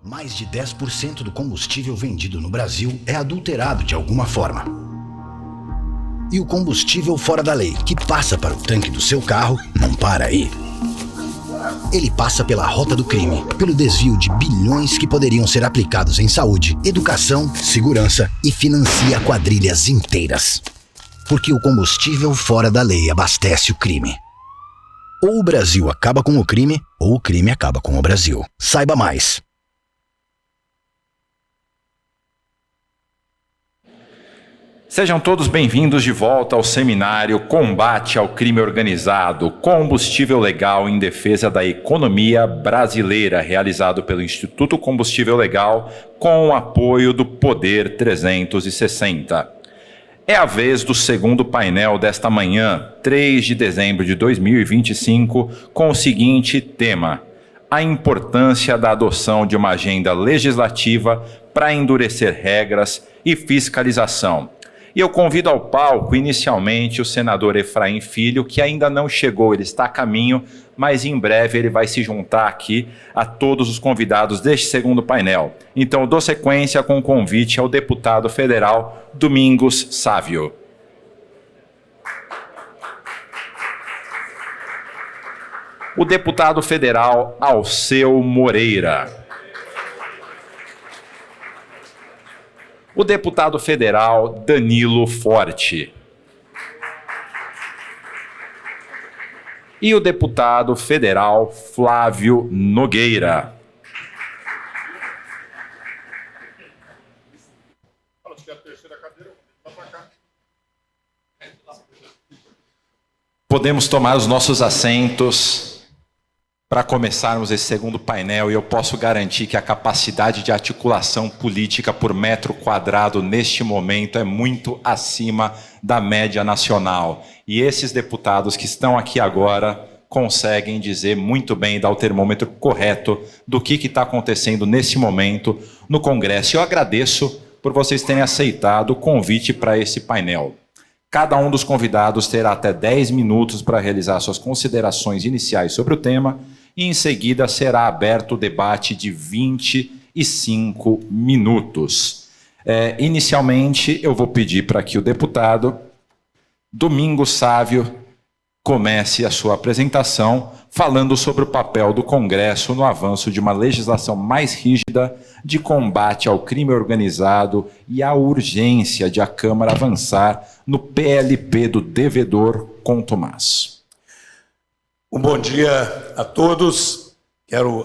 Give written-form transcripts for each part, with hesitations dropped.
Mais de 10% do combustível vendido no Brasil é adulterado de alguma forma. E o combustível fora da lei, que passa para o tanque do seu carro, não para aí. Ele passa pela rota do crime, pelo desvio de bilhões que poderiam ser aplicados em saúde, educação, segurança e financia quadrilhas inteiras. Porque o combustível fora da lei abastece o crime. Ou o Brasil acaba com o crime, ou o crime acaba com o Brasil. Saiba mais. Sejam todos bem-vindos de volta ao seminário Combate ao Crime Organizado, Combustível Legal em Defesa da Economia Brasileira, realizado pelo Instituto Combustível Legal com o apoio do Poder 360. É a vez do segundo painel desta manhã, 3 de dezembro de 2025, com o seguinte tema: a importância da adoção de uma agenda legislativa para endurecer regras e fiscalização. E eu convido ao palco, inicialmente, o senador Efraim Filho, que ainda não chegou, ele está a caminho, mas em breve ele vai se juntar aqui a todos os convidados deste segundo painel. Então, eu dou sequência com o convite ao deputado federal Domingos Sávio. O deputado federal Alceu Moreira. O deputado federal Danilo Forte. E o deputado federal Flávio Nogueira. Podemos tomar os nossos assentos para começarmos esse segundo painel, e eu posso garantir que a capacidade de articulação política por metro quadrado neste momento é muito acima da média nacional. E esses deputados que estão aqui agora conseguem dizer muito bem e dar o termômetro correto do que está acontecendo nesse momento no Congresso. Eu agradeço por vocês terem aceitado o convite para esse painel. Cada um dos convidados terá até 10 minutos para realizar suas considerações iniciais sobre o tema, e em seguida será aberto o debate de 25 minutos. Inicialmente, eu vou pedir para que o deputado Domingos Sávio comece a sua apresentação falando sobre o papel do Congresso no avanço de uma legislação mais rígida de combate ao crime organizado e a urgência de a Câmara avançar no PLP do devedor com Tomás. Um bom dia a todos. Quero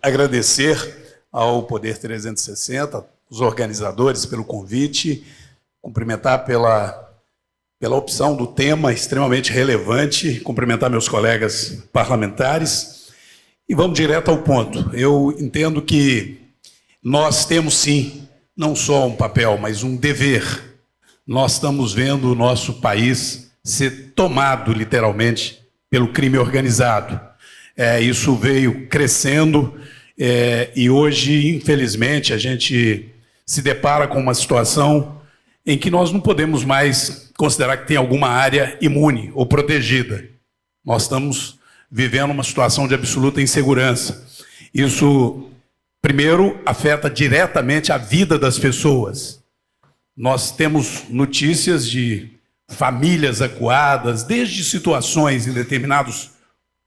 agradecer ao Poder 360, os organizadores, pelo convite, cumprimentar pela opção do tema extremamente relevante, cumprimentar meus colegas parlamentares e vamos direto ao ponto. Eu entendo que nós temos sim, não só um papel, mas um dever. Nós estamos vendo o nosso país ser tomado literalmente pelo crime organizado. Isso veio crescendo e hoje, infelizmente, a gente se depara com uma situação em que nós não podemos mais considerar que tem alguma área imune ou protegida. Nós estamos vivendo uma situação de absoluta insegurança. Isso, primeiro, afeta diretamente a vida das pessoas. Nós temos notícias de famílias acuadas, desde situações em determinados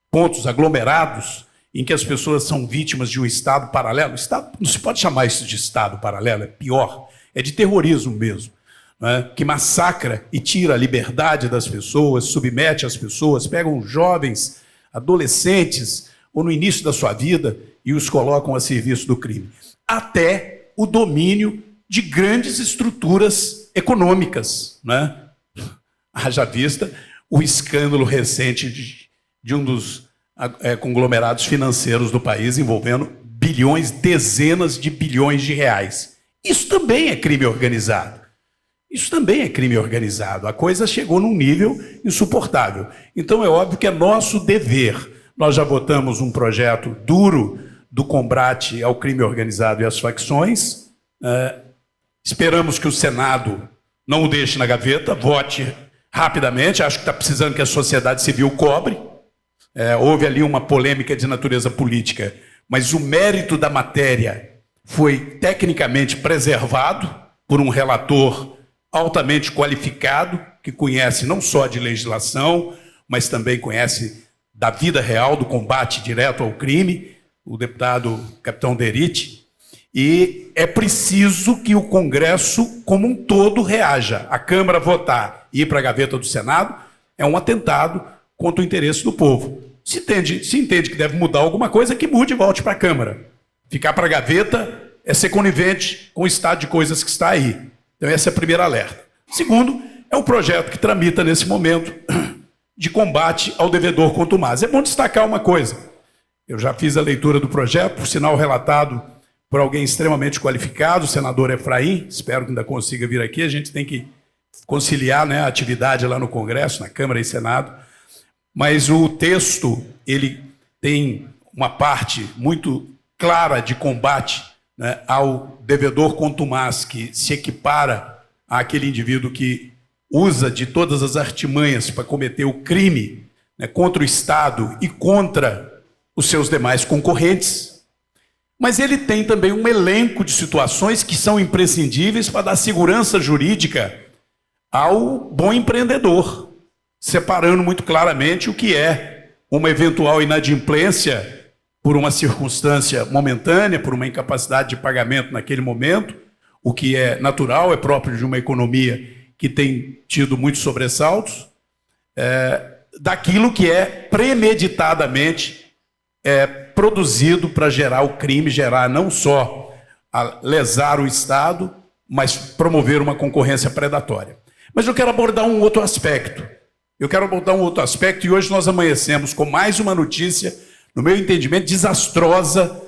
pontos aglomerados, em que as pessoas são vítimas de um Estado paralelo. Não se pode chamar isso de Estado paralelo, é pior, é de terrorismo mesmo, né? Que massacra e tira a liberdade das pessoas, submete as pessoas, pegam jovens, adolescentes, ou no início da sua vida, e os colocam a serviço do crime. Até o domínio de grandes estruturas econômicas, né? Haja vista o escândalo recente de um dos conglomerados financeiros do país, envolvendo bilhões, dezenas de bilhões de reais. Isso também é crime organizado. Isso também é crime organizado. A coisa chegou num nível insuportável. Então é óbvio que é nosso dever. Nós já votamos um projeto duro do combate ao crime organizado e às facções. Esperamos que o Senado não o deixe na gaveta, vote rapidamente. Acho que está precisando que a sociedade civil cobre. Houve ali uma polêmica de natureza política, mas o mérito da matéria foi tecnicamente preservado por um relator altamente qualificado, que conhece não só de legislação, mas também conhece da vida real, do combate direto ao crime, o deputado Capitão Derite. E é preciso que o Congresso, como um todo, reaja. A Câmara votar e ir para a gaveta do Senado é um atentado contra o interesse do povo. Se entende que deve mudar alguma coisa, que mude e volte para a Câmara. Ficar para a gaveta é ser conivente com o estado de coisas que está aí. Então, esse é o primeiro alerta. Segundo, é um projeto que tramita nesse momento de combate ao devedor contumaz. É bom destacar uma coisa. Eu já fiz a leitura do projeto, por sinal relatado por alguém extremamente qualificado, o senador Efraim, espero que ainda consiga vir aqui. A gente tem que conciliar, né, a atividade lá no Congresso, na Câmara e Senado. Mas o texto, ele tem uma parte muito clara de combate, né, ao devedor contumaz, que se equipara àquele indivíduo que usa de todas as artimanhas para cometer o crime, né, contra o Estado e contra os seus demais concorrentes. Mas ele tem também um elenco de situações que são imprescindíveis para dar segurança jurídica ao bom empreendedor, separando muito claramente o que é uma eventual inadimplência por uma circunstância momentânea, por uma incapacidade de pagamento naquele momento, o que é natural, é próprio de uma economia que tem tido muitos sobressaltos, daquilo que é premeditadamente produzido para gerar o crime, gerar não só lesar o Estado, mas promover uma concorrência predatória. Mas eu quero abordar um outro aspecto. E hoje nós amanhecemos com mais uma notícia, no meu entendimento, desastrosa,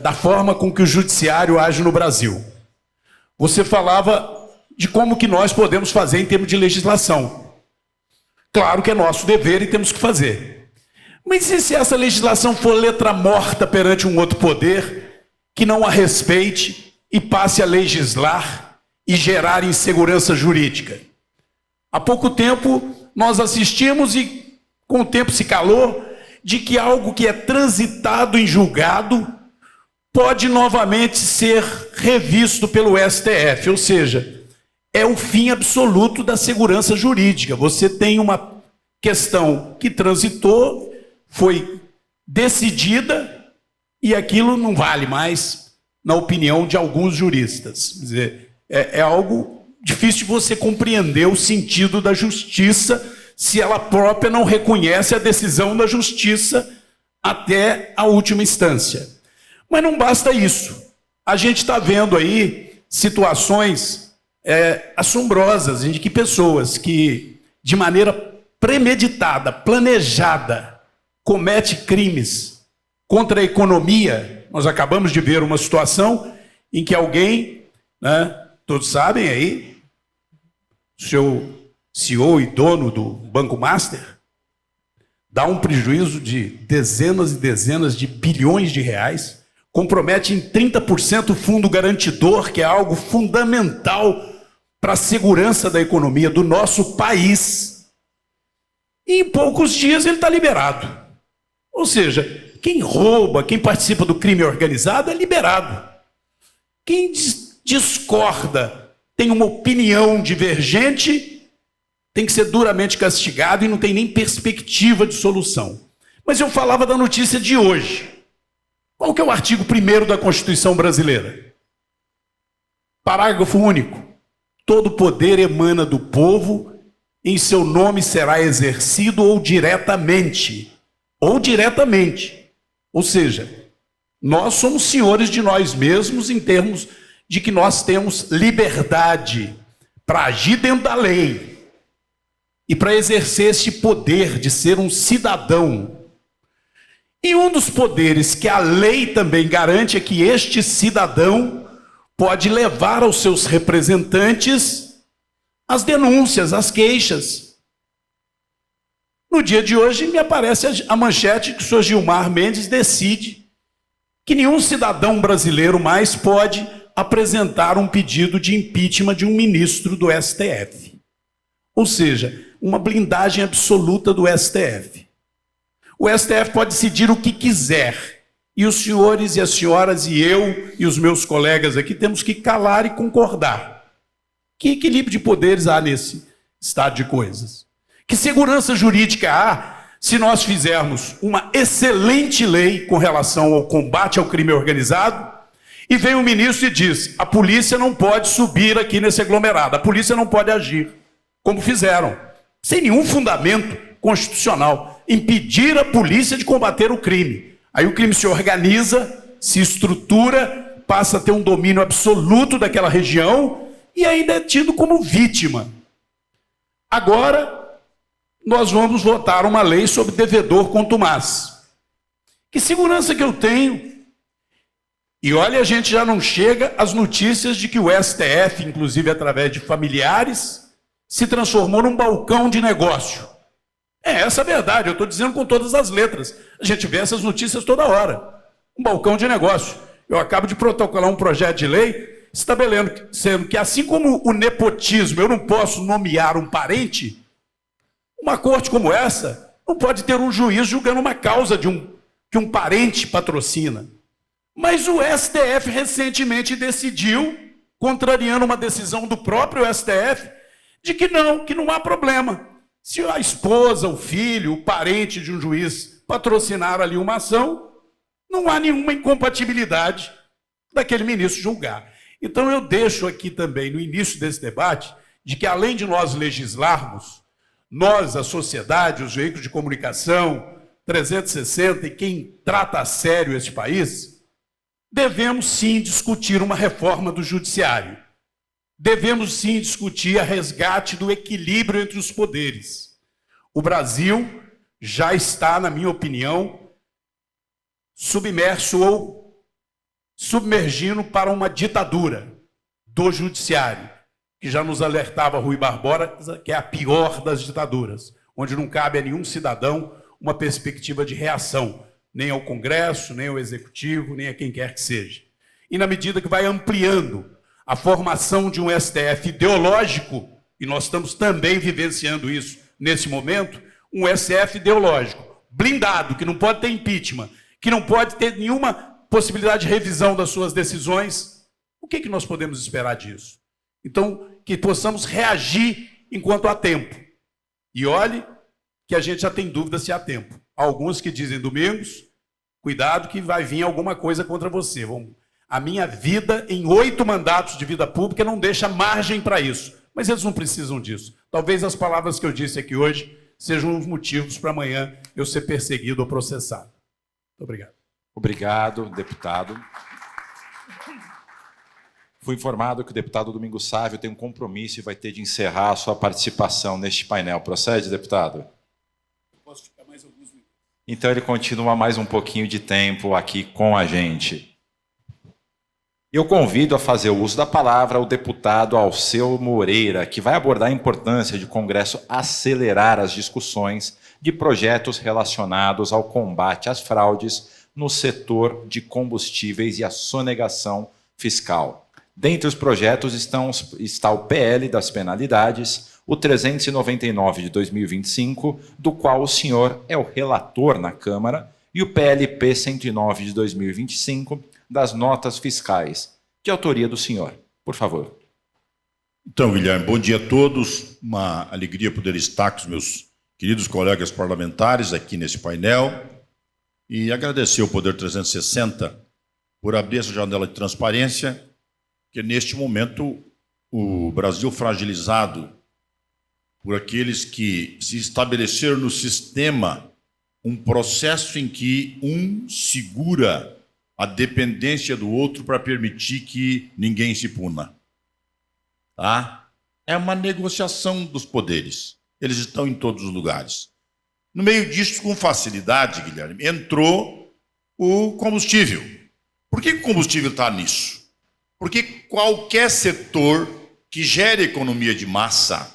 da forma com que o judiciário age no Brasil. Você falava de como que nós podemos fazer em termos de legislação. Claro que é nosso dever e temos que fazer. Mas e se essa legislação for letra morta perante um outro poder que não a respeite e passe a legislar e gerar insegurança jurídica? Há pouco tempo nós assistimos e com o tempo se calou de que algo que é transitado em julgado pode novamente ser revisto pelo STF, ou seja, é o fim absoluto da segurança jurídica. Você tem uma questão que transitou, foi decidida e aquilo não vale mais, na opinião de alguns juristas. Quer dizer, é algo difícil de você compreender o sentido da justiça se ela própria não reconhece a decisão da justiça até a última instância. Mas não basta isso. A gente está vendo aí situações assombrosas de que pessoas que, de maneira premeditada, planejada, comete crimes contra a economia. Nós acabamos de ver uma situação em que alguém, né, todos sabem aí, o seu CEO e dono do Banco Master, dá um prejuízo de dezenas e dezenas de bilhões de reais, compromete em 30% o fundo garantidor, que é algo fundamental para a segurança da economia do nosso país. E em poucos dias ele está liberado. Ou seja, quem rouba, quem participa do crime organizado é liberado. Quem discorda, tem uma opinião divergente, tem que ser duramente castigado e não tem nem perspectiva de solução. Mas eu falava da notícia de hoje. Qual que é o artigo 1º da Constituição brasileira? Parágrafo único. Todo poder emana do povo, em seu nome será exercido ou diretamente. Ou seja, nós somos senhores de nós mesmos em termos de que nós temos liberdade para agir dentro da lei e para exercer esse poder de ser um cidadão. E um dos poderes que a lei também garante é que este cidadão pode levar aos seus representantes as denúncias, as queixas. No dia de hoje me aparece a manchete que o senhor Gilmar Mendes decide que nenhum cidadão brasileiro mais pode apresentar um pedido de impeachment de um ministro do STF. Ou seja, uma blindagem absoluta do STF. O STF pode decidir o que quiser, E os senhores e as senhoras e eu e os meus colegas aqui temos que calar e concordar. Que equilíbrio de poderes há nesse estado de coisas? Que segurança jurídica há se nós fizermos uma excelente lei com relação ao combate ao crime organizado e vem o ministro e diz: a polícia não pode subir aqui nesse aglomerado, a polícia não pode agir, como fizeram, sem nenhum fundamento constitucional, impedir a polícia de combater o crime. Aí o crime se organiza, se estrutura, passa a ter um domínio absoluto daquela região e ainda é tido como vítima. Agora, nós vamos votar uma lei sobre devedor contumaz. Que segurança que eu tenho? E olha, a gente já não chega às notícias de que o STF, inclusive através de familiares, se transformou num balcão de negócio. Essa é a verdade, eu estou dizendo com todas as letras. A gente vê essas notícias toda hora. Um balcão de negócio. Eu acabo de protocolar um projeto de lei estabelecendo que, assim como o nepotismo, eu não posso nomear um parente, uma corte como essa não pode ter um juiz julgando uma causa que um parente patrocina. Mas o STF recentemente decidiu, contrariando uma decisão do próprio STF, de que não há problema. Se a esposa, o filho, o parente de um juiz patrocinar ali uma ação, não há nenhuma incompatibilidade daquele ministro julgar. Então eu deixo aqui também, no início desse debate, de que além de nós legislarmos, nós, a sociedade, os veículos de comunicação, 360 e quem trata a sério este país, devemos sim discutir uma reforma do judiciário. Devemos sim discutir a resgate do equilíbrio entre os poderes. O Brasil já está, na minha opinião, submerso ou submergindo para uma ditadura do judiciário, que já nos alertava Rui Barbosa, que é a pior das ditaduras, onde não cabe a nenhum cidadão uma perspectiva de reação, nem ao Congresso, nem ao Executivo, nem a quem quer que seja. E na medida que vai ampliando a formação de um STF ideológico, e nós estamos também vivenciando isso nesse momento, um STF ideológico, blindado, que não pode ter impeachment, que não pode ter nenhuma possibilidade de revisão das suas decisões, o que nós podemos esperar disso? Então, que possamos reagir enquanto há tempo. E olhe que a gente já tem dúvida se há tempo. Há alguns que dizem, Domingos, cuidado que vai vir alguma coisa contra você. A minha vida em 8 mandatos de vida pública não deixa margem para isso. Mas eles não precisam disso. Talvez as palavras que eu disse aqui hoje sejam os motivos para amanhã eu ser perseguido ou processado. Muito obrigado. Obrigado, deputado. Fui informado que o deputado Domingos Sávio tem um compromisso e vai ter de encerrar a sua participação neste painel. Procede, deputado? Posso ficar mais alguns minutos? Então ele continua mais um pouquinho de tempo aqui com a gente. Eu convido a fazer o uso da palavra o deputado Alceu Moreira, que vai abordar a importância de o Congresso acelerar as discussões de projetos relacionados ao combate às fraudes no setor de combustíveis e a sonegação fiscal. Dentre os projetos está o PL das penalidades, o 399 de 2025, do qual o senhor é o relator na Câmara, e o PLP 109 de 2025, das notas fiscais, de autoria do senhor. Por favor. Então, Guilherme, bom dia a todos. Uma alegria poder estar com os meus queridos colegas parlamentares aqui nesse painel e agradecer ao Poder 360 por abrir essa janela de transparência, que neste momento o Brasil fragilizado por aqueles que se estabeleceram no sistema um processo em que um segura a dependência do outro para permitir que ninguém se puna. Tá? É uma negociação dos poderes. Eles estão em todos os lugares. No meio disso, com facilidade, Guilherme, entrou o combustível. Por que o combustível está nisso? Porque qualquer setor que gere economia de massa,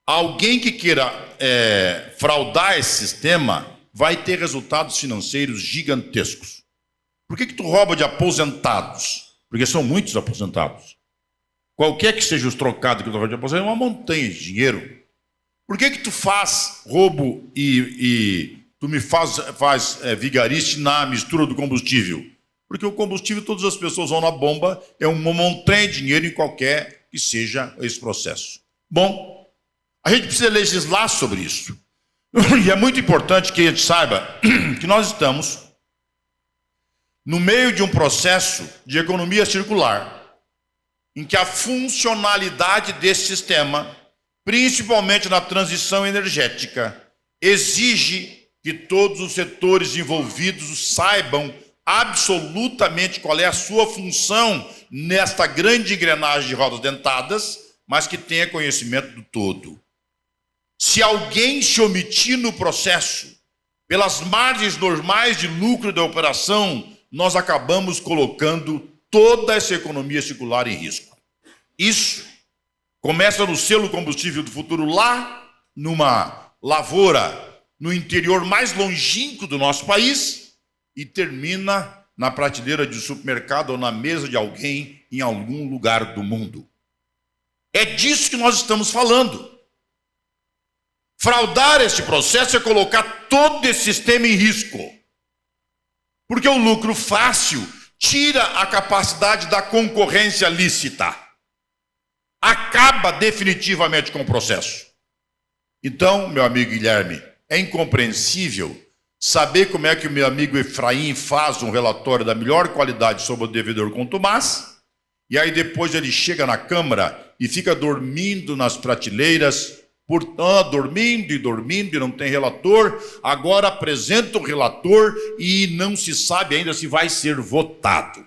alguém que queira fraudar esse sistema vai ter resultados financeiros gigantescos. Por que tu rouba de aposentados? Porque são muitos aposentados. Qualquer que seja os trocados que tu rouba de aposentados, é uma montanha de dinheiro. Por que tu faz roubo e tu me faz vigarice na mistura do combustível. Porque o combustível, todas as pessoas vão na bomba, é um montanha de dinheiro em qualquer que seja esse processo. Bom, a gente precisa legislar sobre isso. E é muito importante que a gente saiba que nós estamos no meio de um processo de economia circular, em que a funcionalidade desse sistema, principalmente na transição energética, exige que todos os setores envolvidos saibam absolutamente qual é a sua função nesta grande engrenagem de rodas dentadas, mas que tenha conhecimento do todo. Se alguém se omitir no processo, pelas margens normais de lucro da operação, nós acabamos colocando toda essa economia circular em risco. Isso começa no selo combustível do futuro, lá numa lavoura no interior mais longínquo do nosso país, e termina na prateleira de supermercado ou na mesa de alguém em algum lugar do mundo. É disso que nós estamos falando. Fraudar este processo é colocar todo esse sistema em risco. Porque o lucro fácil tira a capacidade da concorrência lícita. Acaba definitivamente com o processo. Então, meu amigo Guilherme, é incompreensível saber como é que o meu amigo Efraim faz um relatório da melhor qualidade sobre o devedor contumaz, e aí depois ele chega na Câmara e fica dormindo nas prateleiras, dormindo e não tem relator, agora apresenta o relator e não se sabe ainda se vai ser votado.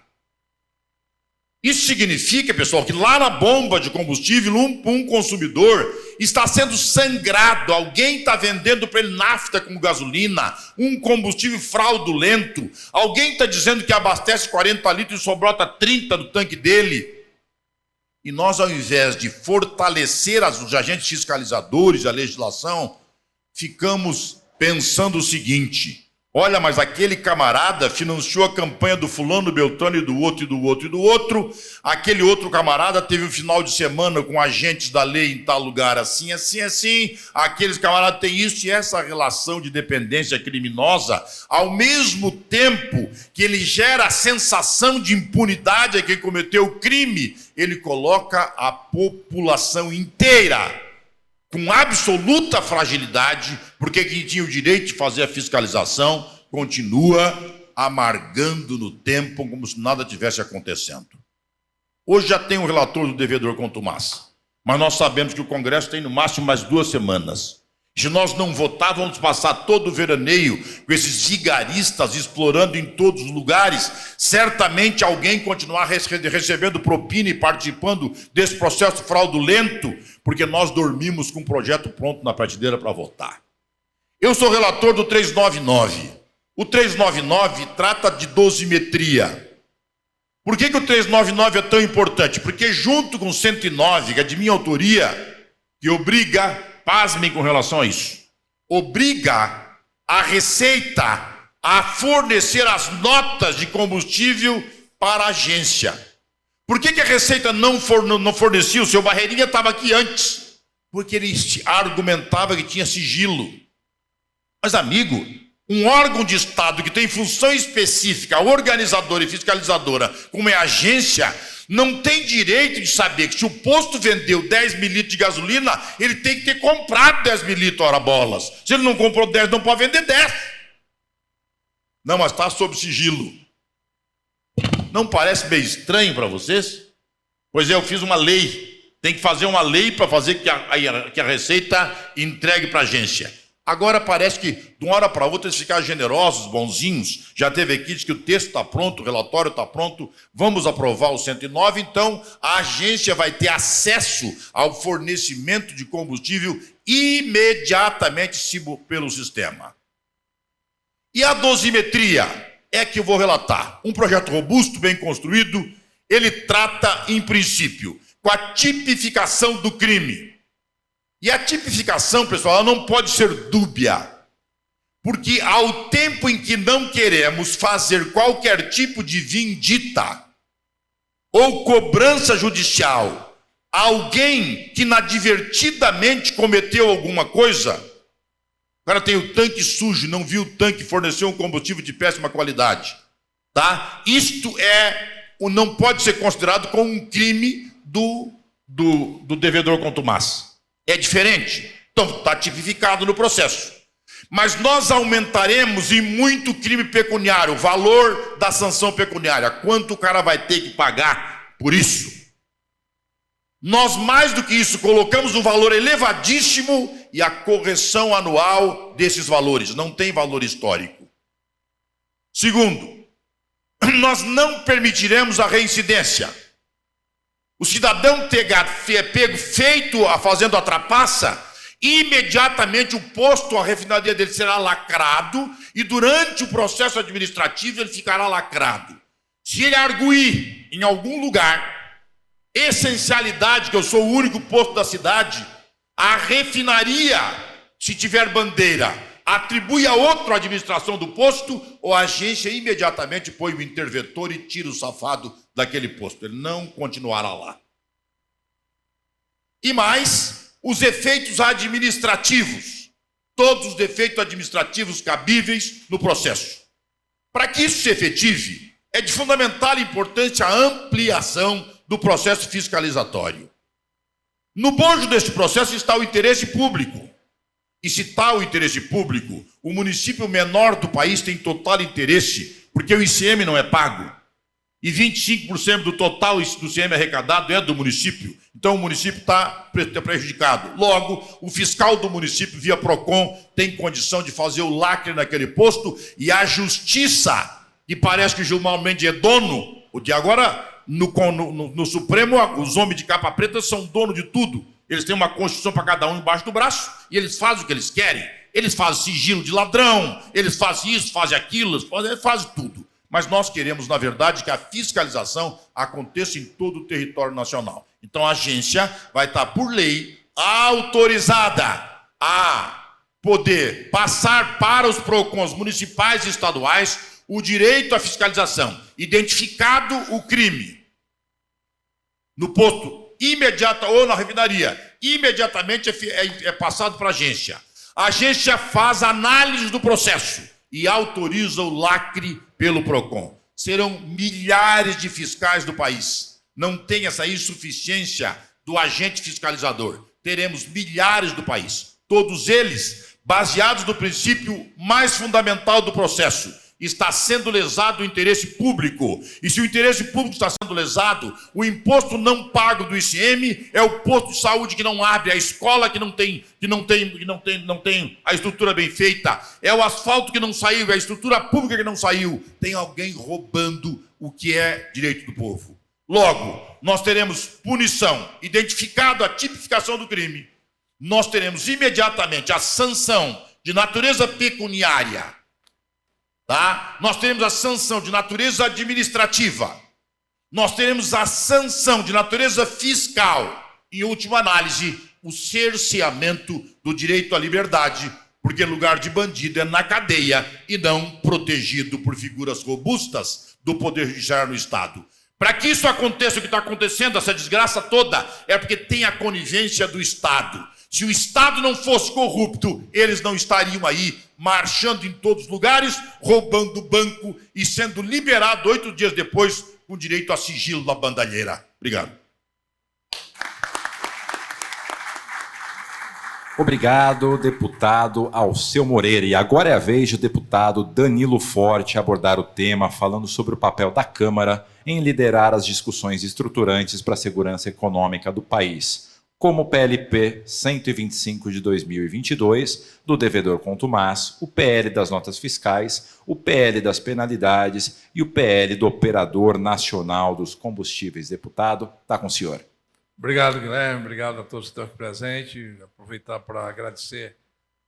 Isso significa, pessoal, que lá na bomba de combustível, um consumidor está sendo sangrado, alguém está vendendo para ele nafta como gasolina, um combustível fraudulento, alguém está dizendo que abastece 40 litros e só brota 30 no tanque dele. E nós, ao invés de fortalecer os agentes fiscalizadores, a legislação, ficamos pensando o seguinte: olha, mas aquele camarada financiou a campanha do fulano, Beltrano e do outro, e do outro, e do outro. Aquele outro camarada teve um final de semana com agentes da lei em tal lugar, assim, assim, assim. Aqueles camaradas têm isso, e essa relação de dependência criminosa, ao mesmo tempo que ele gera a sensação de impunidade a quem cometeu o crime, ele coloca a população inteira com absoluta fragilidade, porque quem tinha o direito de fazer a fiscalização continua amargando no tempo como se nada tivesse acontecendo. Hoje já tem um relator do devedor contumaz, mas nós sabemos que o Congresso tem no máximo mais 2 semanas. Se nós não votar, vamos passar todo o veraneio com esses vigaristas explorando em todos os lugares. Certamente alguém continuar recebendo propina e participando desse processo fraudulento, porque nós dormimos com um projeto pronto na prateleira para votar. Eu sou relator do 399. O 399 trata de dosimetria. Por que o 399 é tão importante? Porque junto com o 109, que é de minha autoria, que obriga, pasmem com relação a isso, obriga a Receita a fornecer as notas de combustível para a agência. Por que a Receita não fornecia? O seu Barreirinha estava aqui antes. Porque ele argumentava que tinha sigilo. Mas, amigo, um órgão de Estado que tem função específica, organizadora e fiscalizadora, como é a agência, não tem direito de saber que se o posto vendeu 10 mil litros de gasolina, ele tem que ter comprado 10 mil litros, ora bolas. Se ele não comprou 10, não pode vender 10. Não, mas está sob sigilo. Não parece meio estranho para vocês? Pois é, eu fiz uma lei. Tem que fazer uma lei para fazer que a Receita entregue para a agência. Agora parece que, de uma hora para outra, eles ficaram generosos, bonzinhos. Já teve aqui, diz que o texto está pronto, o relatório está pronto, vamos aprovar o 109, então a agência vai ter acesso ao fornecimento de combustível imediatamente pelo sistema. E a dosimetria é que eu vou relatar. Um projeto robusto, bem construído, ele trata, em princípio, com a tipificação do crime. E a tipificação, pessoal, ela não pode ser dúbia, porque ao tempo em que não queremos fazer qualquer tipo de vindita ou cobrança judicial a alguém que inadvertidamente cometeu alguma coisa, O cara tem o tanque sujo, não viu o tanque, forneceu um combustível de péssima qualidade. Tá? Isto não pode ser considerado como um crime do devedor contumaz. É diferente. Então, está tipificado no processo. Mas nós aumentaremos em muito crime pecuniário, o valor da sanção pecuniária. Quanto o cara vai ter que pagar por isso? Nós, mais do que isso, colocamos um valor elevadíssimo e a correção anual desses valores. Não tem valor histórico. Segundo, nós não permitiremos a reincidência. O cidadão feito fazendo a trapaça, imediatamente o posto, a refinaria dele será lacrado e durante o processo administrativo ele ficará lacrado. Se ele arguir em algum lugar essencialidade, que eu sou o único posto da cidade, a refinaria, se tiver bandeira, atribui a outra administração do posto, ou a agência imediatamente põe o interventor e tira o safado daquele posto. Ele não continuará lá. E mais, os efeitos administrativos. Todos os efeitos administrativos cabíveis no processo. Para que isso se efetive, é de fundamental importância a ampliação do processo fiscalizatório. No bojo deste processo está o interesse público. E se está o interesse público, o município menor do país tem total interesse, porque o ICM não é pago. E 25% do total do ICM arrecadado é do município. Então o município está prejudicado. Logo, o fiscal do município, via PROCON, tem condição de fazer o lacre naquele posto e a justiça, que parece que o Gilmar Mendes é dono, o de agora, no Supremo, os homens de capa preta são dono de tudo. Eles têm uma Constituição para cada um embaixo do braço e eles fazem o que eles querem. Eles fazem sigilo de ladrão, eles fazem isso, fazem aquilo, eles fazem tudo. Mas nós queremos, na verdade, que a fiscalização aconteça em todo o território nacional. Então a agência vai estar, por lei, autorizada a poder passar para os PROCONs municipais e estaduais o direito à fiscalização. Identificado o crime no posto imediata ou na refinaria, imediatamente é passado para a agência. A agência faz análise do processo e autoriza o lacre pelo PROCON. Serão milhares de fiscais do país. Não tem essa insuficiência do agente fiscalizador. Teremos milhares do país. Todos eles baseados no princípio mais fundamental do processo. Está sendo lesado o interesse público. E se o interesse público está sendo lesado, o imposto não pago do ICM é o posto de saúde que não abre, a escola que não tem a estrutura bem feita, é o asfalto que não saiu, é a estrutura pública que não saiu. Tem alguém roubando o que é direito do povo. Logo, nós teremos punição, identificado a tipificação do crime. Nós teremos imediatamente a sanção de natureza pecuniária. Tá? Nós teremos a sanção de natureza administrativa. Nós teremos a sanção de natureza fiscal. Em última análise, o cerceamento do direito à liberdade, porque lugar de bandido é na cadeia e não protegido por figuras robustas do Poder Judiciário no Estado. Para que isso aconteça, o que está acontecendo, essa desgraça toda, é porque tem a conivência do Estado. Se o Estado não fosse corrupto, eles não estariam aí marchando em todos os lugares, roubando banco e sendo liberado 8 dias depois com direito a sigilo da bandalheira. Obrigado. Obrigado, deputado Alceu Moreira. E agora é a vez do deputado Danilo Forte abordar o tema, falando sobre o papel da Câmara em liderar as discussões estruturantes para a segurança econômica do país, como o PLP 125 de 2022, do devedor contumaz, o PL das notas fiscais, o PL das penalidades e o PL do operador nacional dos combustíveis. Deputado, está com o senhor. Obrigado, Guilherme. Obrigado a todos que estão aqui presentes. Aproveitar para agradecer,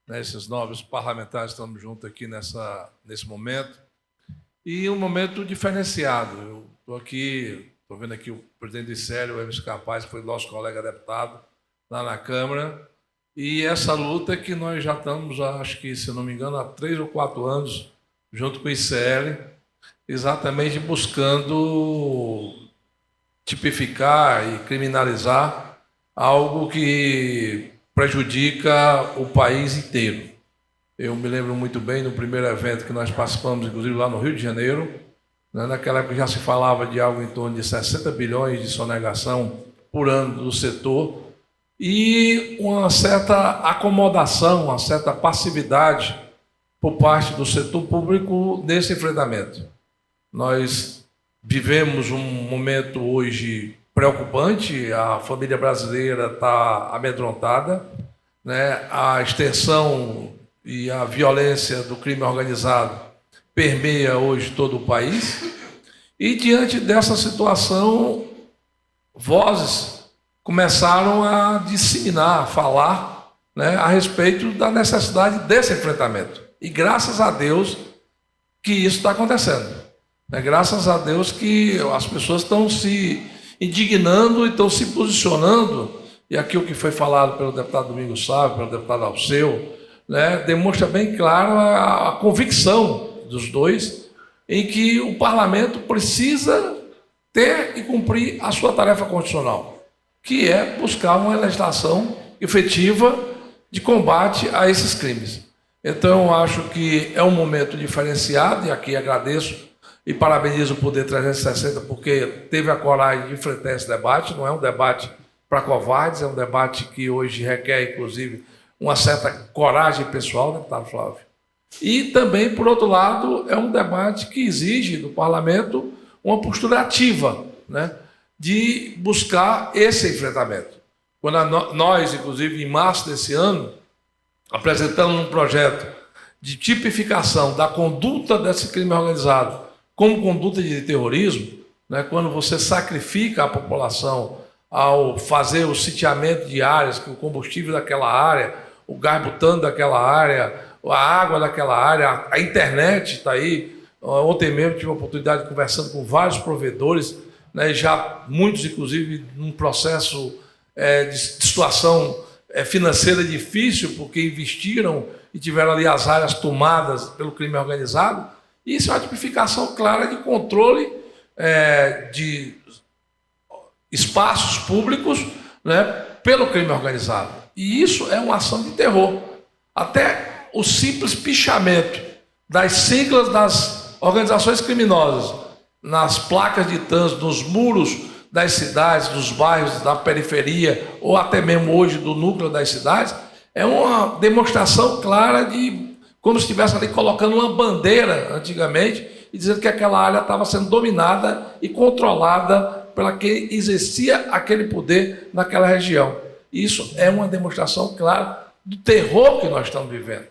né, esses nobres parlamentares que estamos juntos aqui nesse momento. E um momento diferenciado. Eu estou aqui, estou vendo aqui o presidente do ICEL, o Emerson Capaz, que foi nosso colega deputado lá na Câmara. E essa luta que nós já estamos, acho que, se não me engano, há 3 ou 4 anos, junto com o ICEL, exatamente buscando tipificar e criminalizar algo que prejudica o país inteiro. Eu me lembro muito bem do primeiro evento que nós participamos, inclusive lá no Rio de Janeiro. Naquela época já se falava de algo em torno de 60 bilhões de sonegação por ano do setor e uma certa acomodação, uma certa passividade por parte do setor público nesse enfrentamento. Nós vivemos um momento hoje preocupante, a família brasileira está amedrontada, né? A extensão e a violência do crime organizado permeia hoje todo o país, e diante dessa situação, vozes começaram a disseminar, a falar, né, a respeito da necessidade desse enfrentamento. E graças a Deus que isso está acontecendo. Graças a Deus que as pessoas estão se indignando e estão se posicionando, e aqui o que foi falado pelo deputado Domingos Sávio, pelo deputado Alceu, né, demonstra bem claro a convicção dos dois em que o parlamento precisa ter e cumprir a sua tarefa constitucional, que é buscar uma legislação efetiva de combate a esses crimes. Então, eu acho que é um momento diferenciado, e aqui agradeço e parabenizo o Poder 360, porque teve a coragem de enfrentar esse debate. Não é um debate para covardes, é um debate que hoje requer, inclusive, uma certa coragem pessoal, deputado Flávio. E também, por outro lado, é um debate que exige do parlamento uma postura ativa, né, de buscar esse enfrentamento. Quando nós, inclusive, em março desse ano, apresentamos um projeto de tipificação da conduta desse crime organizado como conduta de terrorismo, né, quando você sacrifica a população ao fazer o sitiamento de áreas, que o combustível daquela área, o gás butano daquela área, a água daquela área, a internet está aí. Ontem mesmo tive a oportunidade de conversando com vários provedores, né, já muitos, inclusive, num processo de situação financeira difícil, porque investiram e tiveram ali as áreas tomadas pelo crime organizado. Isso é uma tipificação clara de controle de espaços públicos, né, pelo crime organizado. E isso é uma ação de terror. Até o simples pichamento das siglas das organizações criminosas nas placas de trânsito, nos muros das cidades, dos bairros, da periferia, ou até mesmo hoje do núcleo das cidades, é uma demonstração clara de como se estivesse ali colocando uma bandeira antigamente e dizendo que aquela área estava sendo dominada e controlada pela quem exercia aquele poder naquela região. Isso é uma demonstração clara do terror que nós estamos vivendo.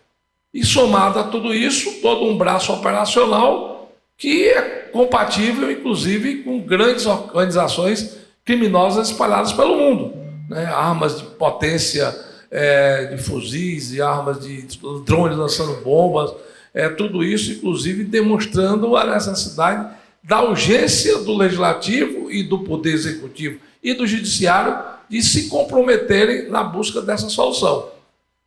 E somado a tudo isso, todo um braço operacional que é compatível, inclusive, com grandes organizações criminosas espalhadas pelo mundo, né? Armas de potência, de fuzis e armas de drones lançando bombas, tudo isso, inclusive, demonstrando a necessidade da urgência do Legislativo e do Poder Executivo e do Judiciário de se comprometerem na busca dessa solução.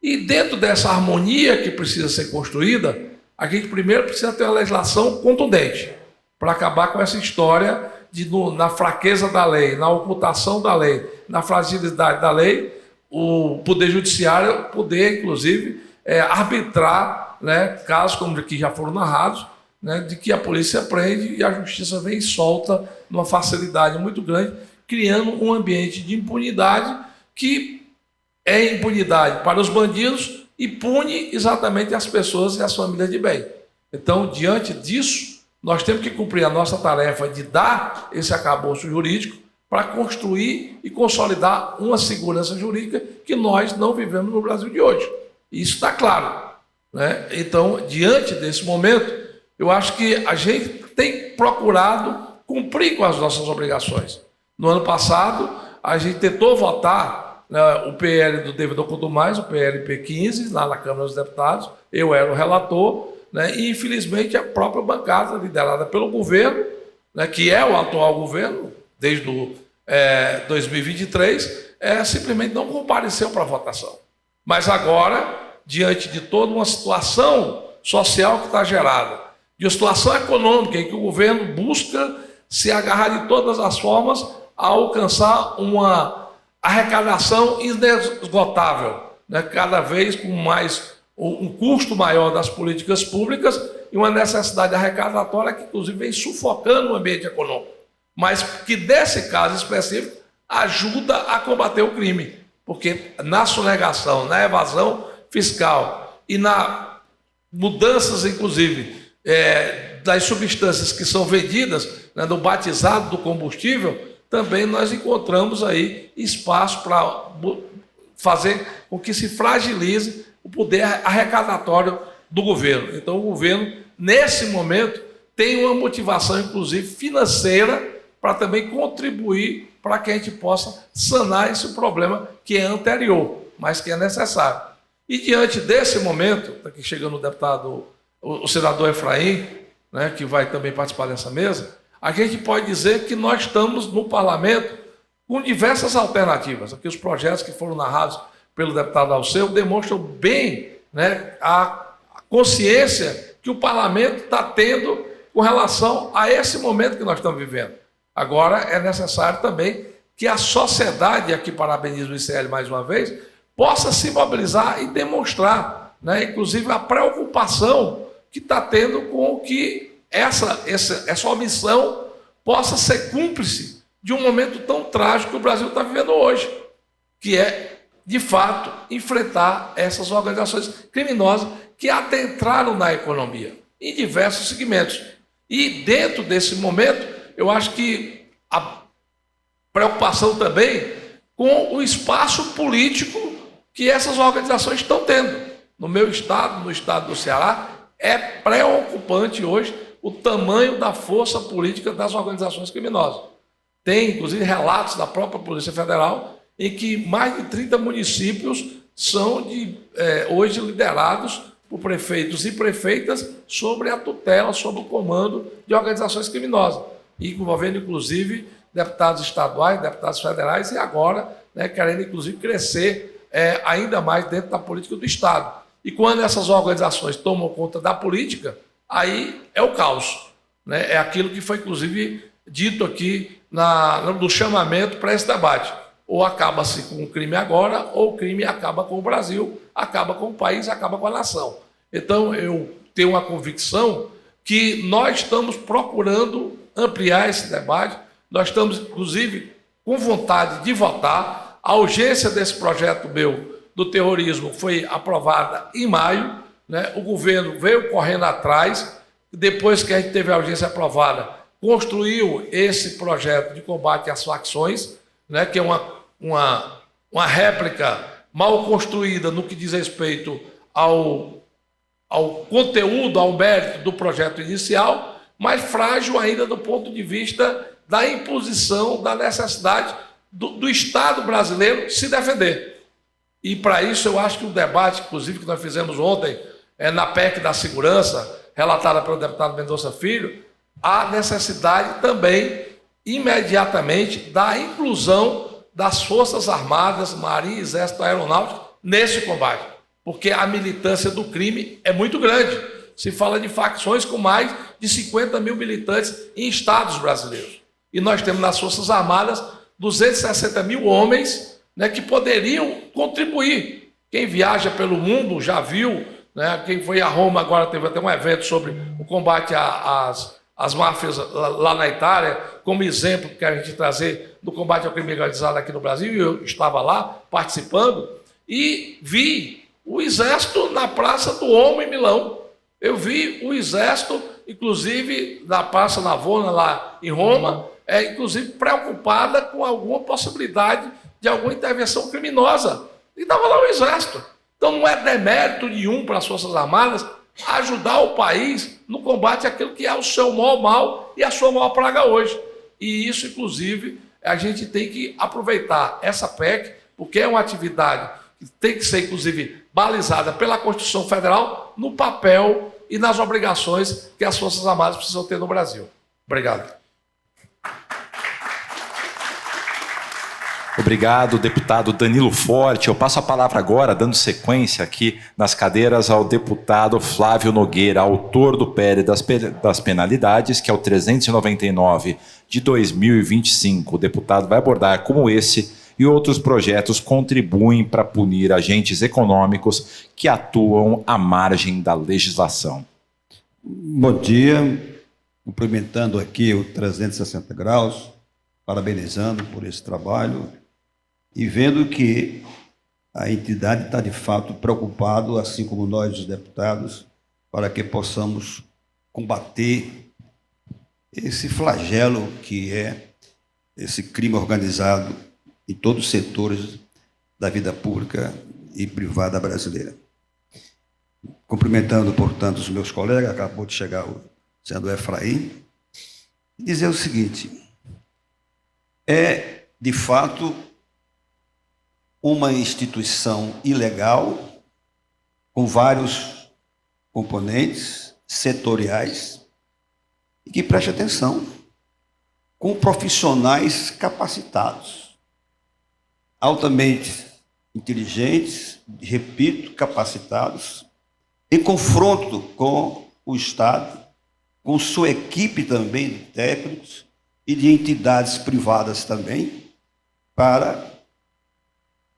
E dentro dessa harmonia que precisa ser construída, a gente primeiro precisa ter uma legislação contundente para acabar com essa história de, na fraqueza da lei, na ocultação da lei, na fragilidade da lei, o Poder Judiciário poder, inclusive, arbitrar, né, casos como que já foram narrados, né, de que a polícia prende e a justiça vem solta numa facilidade muito grande, criando um ambiente de impunidade que é impunidade para os bandidos e pune exatamente as pessoas e as famílias de bem. Então, diante disso, nós temos que cumprir a nossa tarefa de dar esse arcabouço jurídico para construir e consolidar uma segurança jurídica que nós não vivemos no Brasil de hoje. Isso está claro, né? Então, diante desse momento, eu acho que a gente tem procurado cumprir com as nossas obrigações. No ano passado, a gente tentou votar, né, o PL do Devedor Quanto Mais, o PLP 15, lá na Câmara dos Deputados. Eu era o relator, né, e, infelizmente, a própria bancada, liderada pelo governo, né, que é o atual governo, desde 2023, simplesmente não compareceu para a votação. Mas agora, diante de toda uma situação social que está gerada, de uma situação econômica em que o governo busca se agarrar de todas as formas a alcançar uma arrecadação inesgotável, né, cada vez com mais um custo maior das políticas públicas e uma necessidade arrecadatória que, inclusive, vem sufocando o ambiente econômico, mas que, nesse caso específico, ajuda a combater o crime, porque na sonegação, na evasão fiscal e na mudanças, inclusive, das substâncias que são vendidas, né, do batizado do combustível, também nós encontramos aí espaço para fazer com que se fragilize o poder arrecadatório do governo. Então, o governo, nesse momento, tem uma motivação, inclusive, financeira, para também contribuir para que a gente possa sanar esse problema que é anterior, mas que é necessário. E diante desse momento, está aqui chegando o deputado, o senador Efraim, né, que vai também participar dessa mesa, a gente pode dizer que nós estamos no parlamento com diversas alternativas. Aqui os projetos que foram narrados pelo deputado Alceu demonstram bem, né, a consciência que o parlamento está tendo com relação a esse momento que nós estamos vivendo. Agora é necessário também que a sociedade, aqui parabenizo o ICL mais uma vez, possa se mobilizar e demonstrar, né, inclusive a preocupação que está tendo com que essa omissão possa ser cúmplice de um momento tão trágico que o Brasil está vivendo hoje, que é, de fato, enfrentar essas organizações criminosas que adentraram na economia, em diversos segmentos. E dentro desse momento, eu acho que a preocupação também com o espaço político que essas organizações estão tendo. No meu estado, no estado do Ceará, é preocupante hoje o tamanho da força política das organizações criminosas. Tem, inclusive, relatos da própria Polícia Federal em que mais de 30 municípios são hoje liderados por prefeitos e prefeitas sobre a tutela, sobre o comando de organizações criminosas, e envolvendo, inclusive, deputados estaduais, deputados federais, e agora, né, querendo, inclusive, crescer ainda mais dentro da política do Estado. E quando essas organizações tomam conta da política, aí é o caos, né? É aquilo que foi, inclusive, dito aqui no chamamento para esse debate. Ou acaba-se com o crime agora, ou o crime acaba com o Brasil, acaba com o país, acaba com a nação. Então, eu tenho uma convicção que nós estamos procurando ampliar esse debate, nós estamos, inclusive, com vontade de votar. A urgência desse projeto meu do terrorismo foi aprovada em maio, né? O governo veio correndo atrás, depois que a gente teve a urgência aprovada, construiu esse projeto de combate às facções, né? Que é uma réplica mal construída no que diz respeito ao conteúdo, ao mérito do projeto inicial, mas frágil ainda do ponto de vista da imposição, da necessidade do Estado brasileiro se defender. E, para isso, eu acho que o debate, inclusive, que nós fizemos ontem, na PEC da segurança, relatada pelo deputado Mendonça Filho, há necessidade também, imediatamente, da inclusão das Forças Armadas, Marinha, Exército, Aeronáutica, nesse combate. Porque a militância do crime é muito grande. Se fala de facções com mais de 50 mil militantes em estados brasileiros. E nós temos nas Forças Armadas 260 mil homens, né, que poderiam contribuir. Quem viaja pelo mundo já viu, né, quem foi a Roma agora teve até um evento sobre o combate às máfias lá na Itália, como exemplo que a gente trazer do combate ao crime organizado aqui no Brasil, e eu estava lá participando, e vi o Exército na Praça do Omo, em Milão. Eu vi o Exército, inclusive, na Praça Navona, lá em Roma, inclusive preocupada com alguma possibilidade de alguma intervenção criminosa. E estava lá o Exército. Então não é demérito nenhum para as Forças Armadas ajudar o país no combate àquilo que é o seu maior mal e a sua maior praga hoje. E isso, inclusive, a gente tem que aproveitar essa PEC, porque é uma atividade que tem que ser, inclusive, balizada pela Constituição Federal no papel e nas obrigações que as Forças Armadas precisam ter no Brasil. Obrigado. Obrigado, deputado Danilo Forte. Eu passo a palavra agora, dando sequência aqui nas cadeiras, ao deputado Flávio Nogueira, autor do PL das penalidades, que é o 399 de 2025. O deputado vai abordar, como esse e outros projetos contribuem para punir agentes econômicos que atuam à margem da legislação. Bom dia, cumprimentando aqui o 360 graus, parabenizando por esse trabalho e vendo que a entidade está de fato preocupada, assim como nós, os deputados, para que possamos combater esse flagelo que é esse crime organizado em todos os setores da vida pública e privada brasileira. Cumprimentando, portanto, os meus colegas, acabou de chegar o senador Efraim, e dizer o seguinte: é, de fato, uma instituição ilegal com vários componentes setoriais e que preste atenção, com profissionais capacitados, altamente inteligentes, repito, capacitados, em confronto com o Estado, com sua equipe também de técnicos e de entidades privadas também, para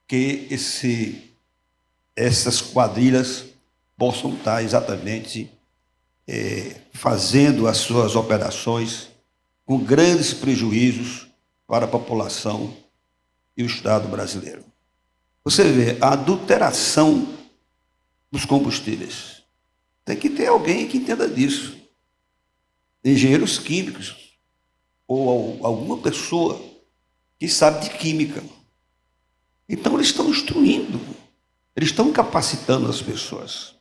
que essas quadrilhas possam estar exatamente fazendo as suas operações com grandes prejuízos para a população e o Estado brasileiro. Você vê a adulteração dos combustíveis. Tem que ter alguém que entenda disso. Engenheiros químicos ou alguma pessoa que sabe de química. Então, eles estão instruindo, eles estão capacitando as pessoas.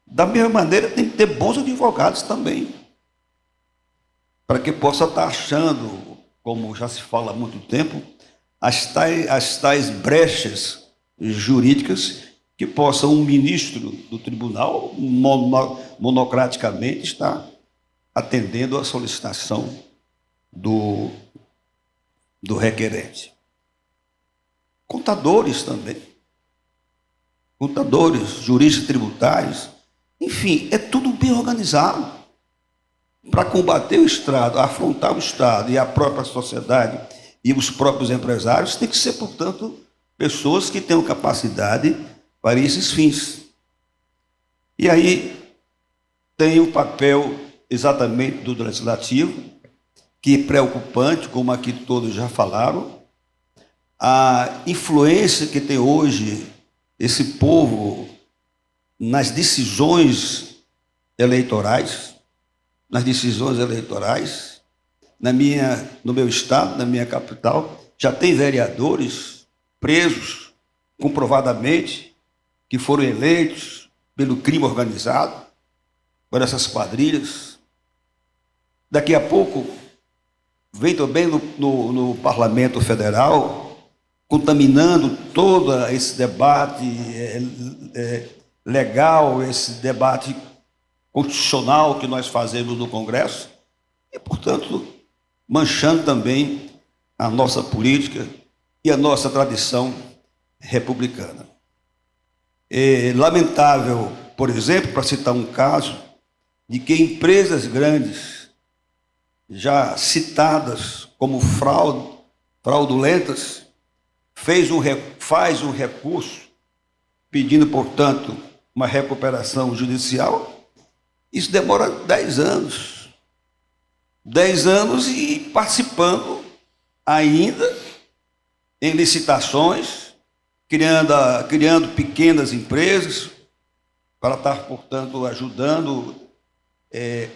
Da mesma maneira, tem que ter bons advogados também, para que possa estar achando, como já se fala há muito tempo, as tais brechas jurídicas que possa um ministro do tribunal monocraticamente estar atendendo à solicitação do requerente. Contadores também. Contadores, juristas tributários, enfim, é tudo bem organizado para combater o Estado, afrontar o Estado e a própria sociedade e os próprios empresários. Tem que ser, portanto, pessoas que tenham capacidade para esses fins. E aí tem o papel exatamente do legislativo, que é preocupante, como aqui todos já falaram, a influência que tem hoje esse povo nas decisões eleitorais, no meu estado, na minha capital, já tem vereadores presos comprovadamente que foram eleitos pelo crime organizado, por essas quadrilhas. Daqui a pouco vem também no Parlamento Federal, contaminando todo esse debate legal, esse debate constitucional que nós fazemos no Congresso, e, portanto, manchando também a nossa política e a nossa tradição republicana. É lamentável, por exemplo, para citar um caso, de que empresas grandes, já citadas como fraudulentas, faz um recurso pedindo, portanto, uma recuperação judicial. Isso demora 10 anos. 10 anos e participando ainda em licitações, criando pequenas empresas para estar, portanto, ajudando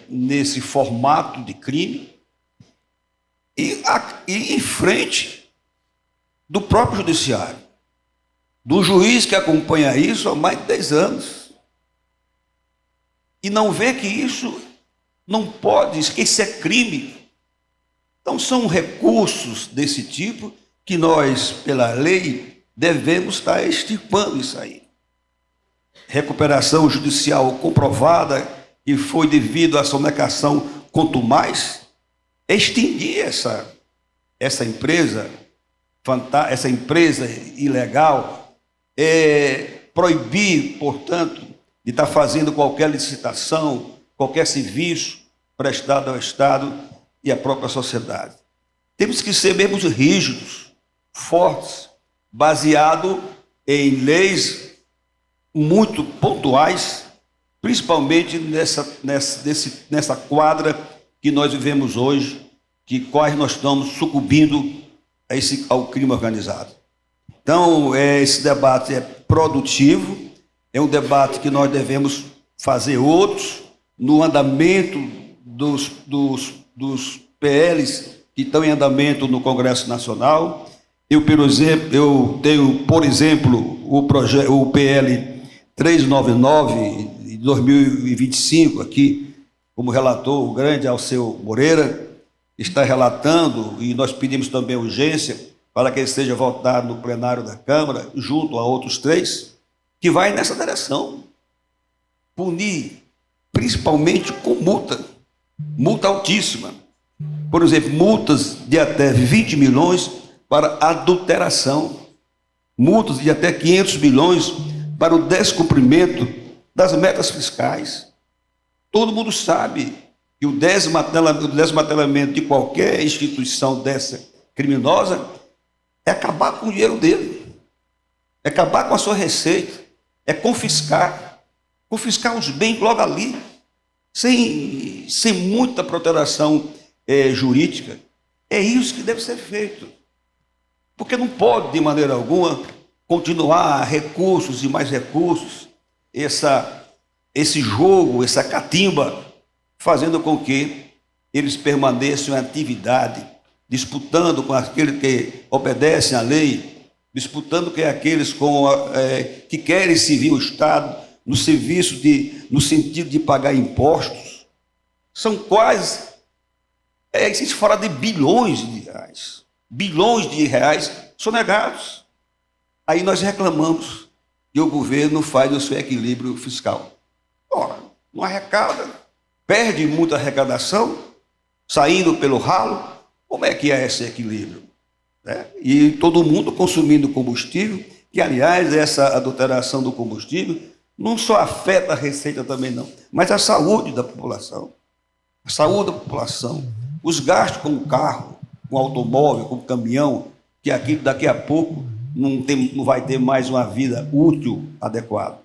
nesse formato de crime e em frente do próprio judiciário, do juiz que acompanha isso há mais de 10 anos e não vê que isso não pode, que isso é crime. Então são recursos desse tipo que nós, pela lei, devemos estar extirpando isso aí. Recuperação judicial comprovada e foi devido à sonegação contumaz, extinguir essa empresa ilegal, proibir, portanto, de estar fazendo qualquer licitação, qualquer serviço prestado ao Estado e à própria sociedade. Temos que ser mesmo rígidos, fortes, baseado em leis muito pontuais, principalmente nessa quadra que nós vivemos hoje, que quase nós estamos sucumbindo ao crime organizado. Então, esse debate é produtivo, é um debate que nós devemos fazer outros no andamento dos PLs que estão em andamento no Congresso Nacional. Eu tenho, por exemplo, o PL 399 de 2025 aqui, como relator o grande Alceu Moreira, está relatando, e nós pedimos também urgência para que ele seja votado no plenário da Câmara, junto a outros 3, que vai nessa direção. Punir, principalmente com multa altíssima. Por exemplo, multas de até 20 milhões para adulteração, multas de até 500 milhões para o descumprimento das metas fiscais. Todo mundo sabe que o desmantelamento de qualquer instituição dessa criminosa é acabar com o dinheiro dele, é acabar com a sua receita, é confiscar os bens logo ali, sem muita protelação jurídica. É isso que deve ser feito, porque não pode, de maneira alguma, continuar recursos e mais recursos, esse jogo, essa catimba, fazendo com que eles permaneçam em atividade, disputando com aqueles que obedecem à lei, disputando com aqueles que querem servir o Estado no sentido de pagar impostos. São quase, se fala de bilhões de reais sonegados. Aí nós reclamamos que o governo faz o seu equilíbrio fiscal. Ora, não arrecada, perde muita arrecadação, saindo pelo ralo. Como é que é esse equilíbrio? E todo mundo consumindo combustível, que, aliás, essa adulteração do combustível não só afeta a receita também não, mas a saúde da população. A saúde da população, os gastos com o carro, com o automóvel, com o caminhão, que aqui daqui a pouco não vai ter mais uma vida útil adequada.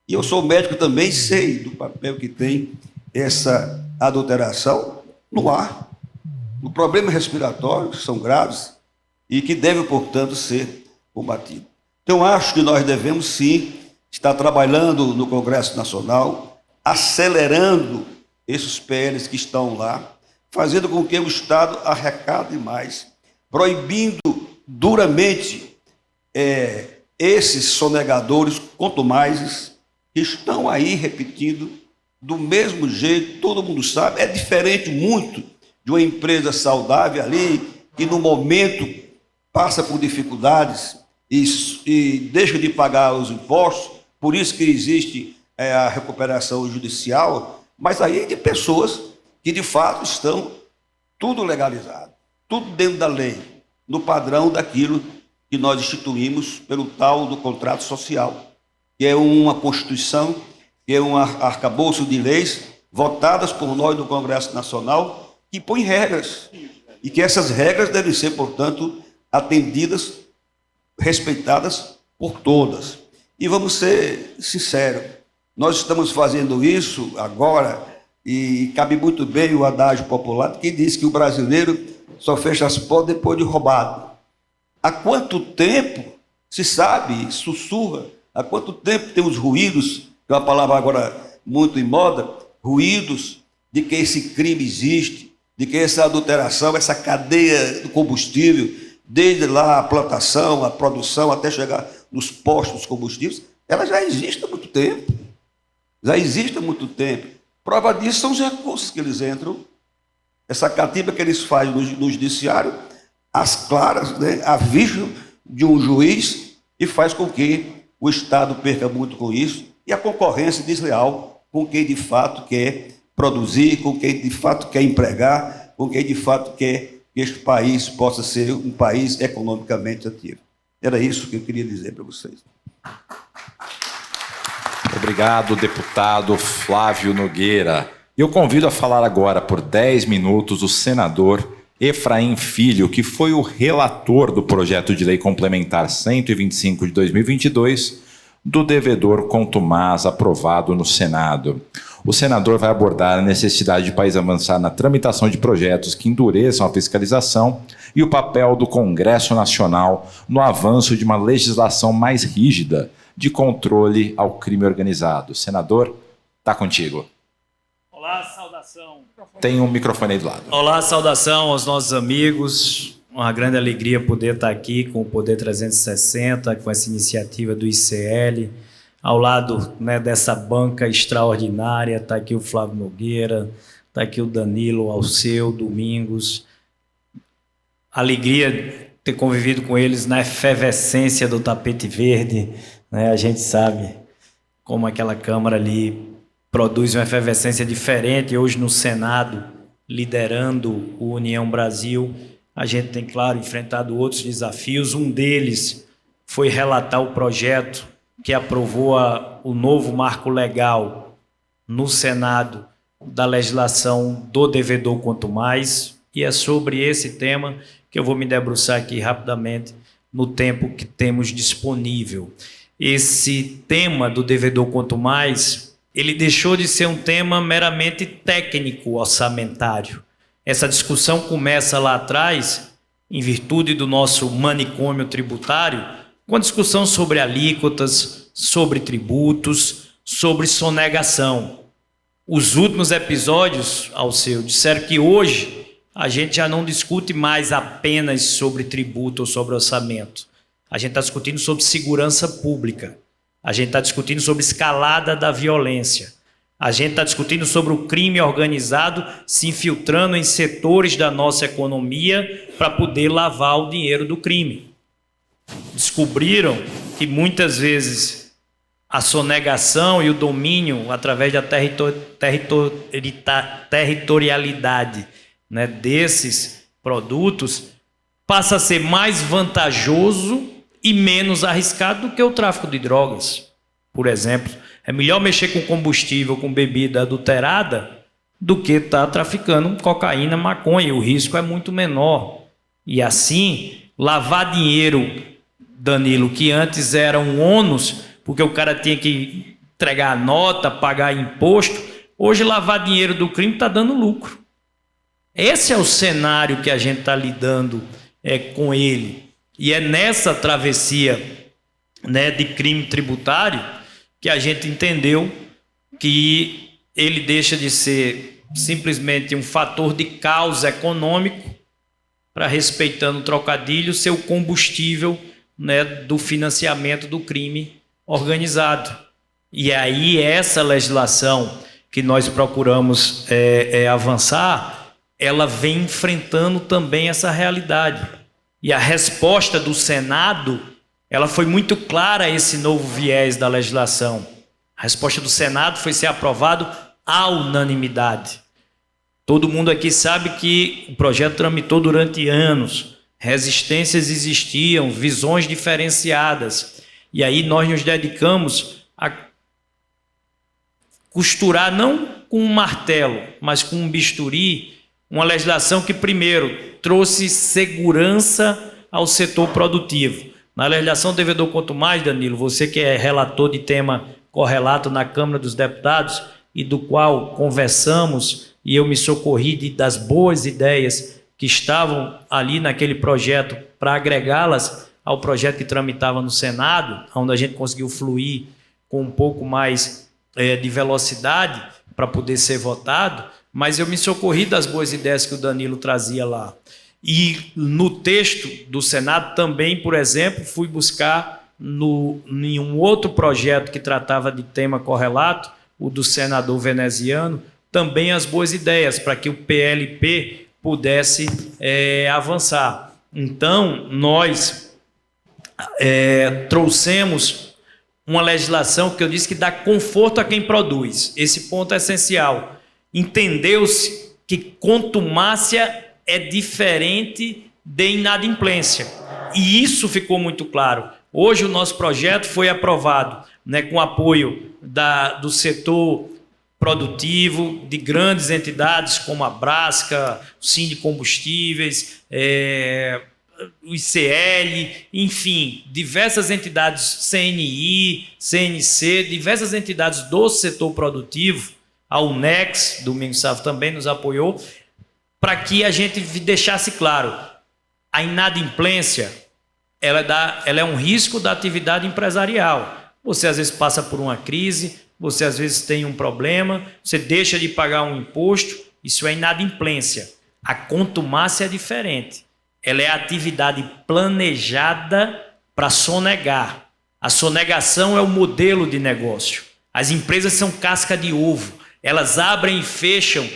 E eu sou médico também, sei do papel que tem essa adulteração no ar, no problemas respiratórios, que são graves e que devem, portanto, ser combatidos. Então, acho que nós devemos, sim, estar trabalhando no Congresso Nacional, acelerando esses PLs que estão lá, fazendo com que o Estado arrecade mais, proibindo duramente esses sonegadores contumazes que estão aí repetindo do mesmo jeito, todo mundo sabe. É diferente muito de uma empresa saudável ali, que no momento passa por dificuldades e deixa de pagar os impostos, por isso que existe a recuperação judicial, mas aí de pessoas que de fato estão tudo legalizado, tudo dentro da lei, no padrão daquilo que nós instituímos pelo tal do contrato social, que é uma Constituição, que é um arcabouço de leis votadas por nós no Congresso Nacional, que põe regras, e que essas regras devem ser, portanto, atendidas, respeitadas por todas. E vamos ser sinceros, nós estamos fazendo isso agora, e cabe muito bem o adágio popular, que diz que o brasileiro só fecha as portas depois de roubado. Há quanto tempo se sabe, sussurra, há quanto tempo tem os ruídos, que é uma palavra agora muito em moda, ruídos de que esse crime existe, de que essa adulteração, essa cadeia do combustível, desde lá a plantação, a produção, até chegar nos postos de combustíveis, ela já existe há muito tempo. Já existe há muito tempo. Prova disso são os recursos que eles entram, essa catimba que eles fazem no judiciário, às claras, né, à vista de um juiz, e faz com que o Estado perca muito com isso, e a concorrência desleal com quem de fato quer produzir, com quem de fato quer empregar, com quem de fato quer que este país possa ser um país economicamente ativo. Era isso que eu queria dizer para vocês. Obrigado, deputado Flávio Nogueira. Eu convido a falar agora por 10 minutos o senador Efraim Filho, que foi o relator do projeto de lei complementar 125 de 2022, do devedor contumaz aprovado no Senado. O senador vai abordar a necessidade de o país avançar na tramitação de projetos que endureçam a fiscalização e o papel do Congresso Nacional no avanço de uma legislação mais rígida de controle ao crime organizado. Senador, está contigo. Olá, saudação. Tem um microfone aí do lado. Olá, saudação aos nossos amigos. Uma grande alegria poder estar aqui com o Poder 360, com essa iniciativa do ICL. Ao lado, né, dessa banca extraordinária, está aqui o Flávio Nogueira, está aqui o Danilo, Alceu, Domingos. Alegria ter convivido com eles na efervescência do tapete verde, né? A gente sabe como aquela Câmara ali produz uma efervescência diferente. Hoje no Senado, liderando o União Brasil, a gente tem, claro, enfrentado outros desafios. Um deles foi relatar o projeto que aprovou o novo marco legal no Senado da legislação do devedor quanto mais, e é sobre esse tema que eu vou me debruçar aqui rapidamente no tempo que temos disponível. Esse tema do devedor quanto mais, ele deixou de ser um tema meramente técnico orçamentário. Essa discussão começa lá atrás, em virtude do nosso manicômio tributário, com a discussão sobre alíquotas, sobre tributos, sobre sonegação. Os últimos episódios, Alceu, disseram que hoje a gente já não discute mais apenas sobre tributo ou sobre orçamento. A gente está discutindo sobre segurança pública. A gente está discutindo sobre escalada da violência. A gente está discutindo sobre o crime organizado se infiltrando em setores da nossa economia para poder lavar o dinheiro do crime. Descobriram que muitas vezes a sonegação e o domínio através da territorialidade, né, desses produtos passa a ser mais vantajoso e menos arriscado do que o tráfico de drogas. Por exemplo, é melhor mexer com combustível, com bebida adulterada, do que estar traficando cocaína, maconha. O risco é muito menor. E assim, lavar dinheiro, Danilo, que antes era um ônus, porque o cara tinha que entregar a nota, pagar imposto, hoje lavar dinheiro do crime está dando lucro. Esse é o cenário que a gente está lidando com ele. E é nessa travessia, né, de crime tributário que a gente entendeu que ele deixa de ser simplesmente um fator de causa econômico para, respeitando o trocadilho, ser o combustível, né, do financiamento do crime organizado. E aí essa legislação que nós procuramos avançar, ela vem enfrentando também essa realidade. E a resposta do Senado, ela foi muito clara a esse novo viés da legislação. A resposta do Senado foi ser aprovado à unanimidade. Todo mundo aqui sabe que o projeto tramitou durante anos, resistências existiam, visões diferenciadas. E aí nós nos dedicamos a costurar, não com um martelo, mas com um bisturi, uma legislação que, primeiro, trouxe segurança ao setor produtivo. Na legislação devedor quanto mais, Danilo, você que é relator de tema correlato na Câmara dos Deputados e do qual conversamos, e eu me socorri das boas ideias que estavam ali naquele projeto para agregá-las ao projeto que tramitava no Senado, onde a gente conseguiu fluir com um pouco mais de velocidade para poder ser votado, mas eu me socorri das boas ideias que o Danilo trazia lá. E no texto do Senado também, por exemplo, fui buscar em um outro projeto que tratava de tema correlato, o do senador veneziano, também as boas ideias para que o PLP pudesse avançar. Então, nós trouxemos uma legislação que eu disse que dá conforto a quem produz. Esse ponto é essencial. Entendeu-se que contumácia é diferente de inadimplência. E isso ficou muito claro. Hoje o nosso projeto foi aprovado, né, com apoio do setor produtivo de grandes entidades como a Brasca, o Sindicombustíveis, o ICL, enfim, diversas entidades, CNI, CNC, diversas entidades do setor produtivo, a UNEX, Domingos Sávio também nos apoiou, para que a gente deixasse claro, a inadimplência, ela é um risco da atividade empresarial. Você às vezes passa por uma crise, você às vezes tem um problema, você deixa de pagar um imposto, isso é inadimplência. A contumácia é diferente. Ela é atividade planejada para sonegar. A sonegação é o modelo de negócio. As empresas são casca de ovo. Elas abrem e fecham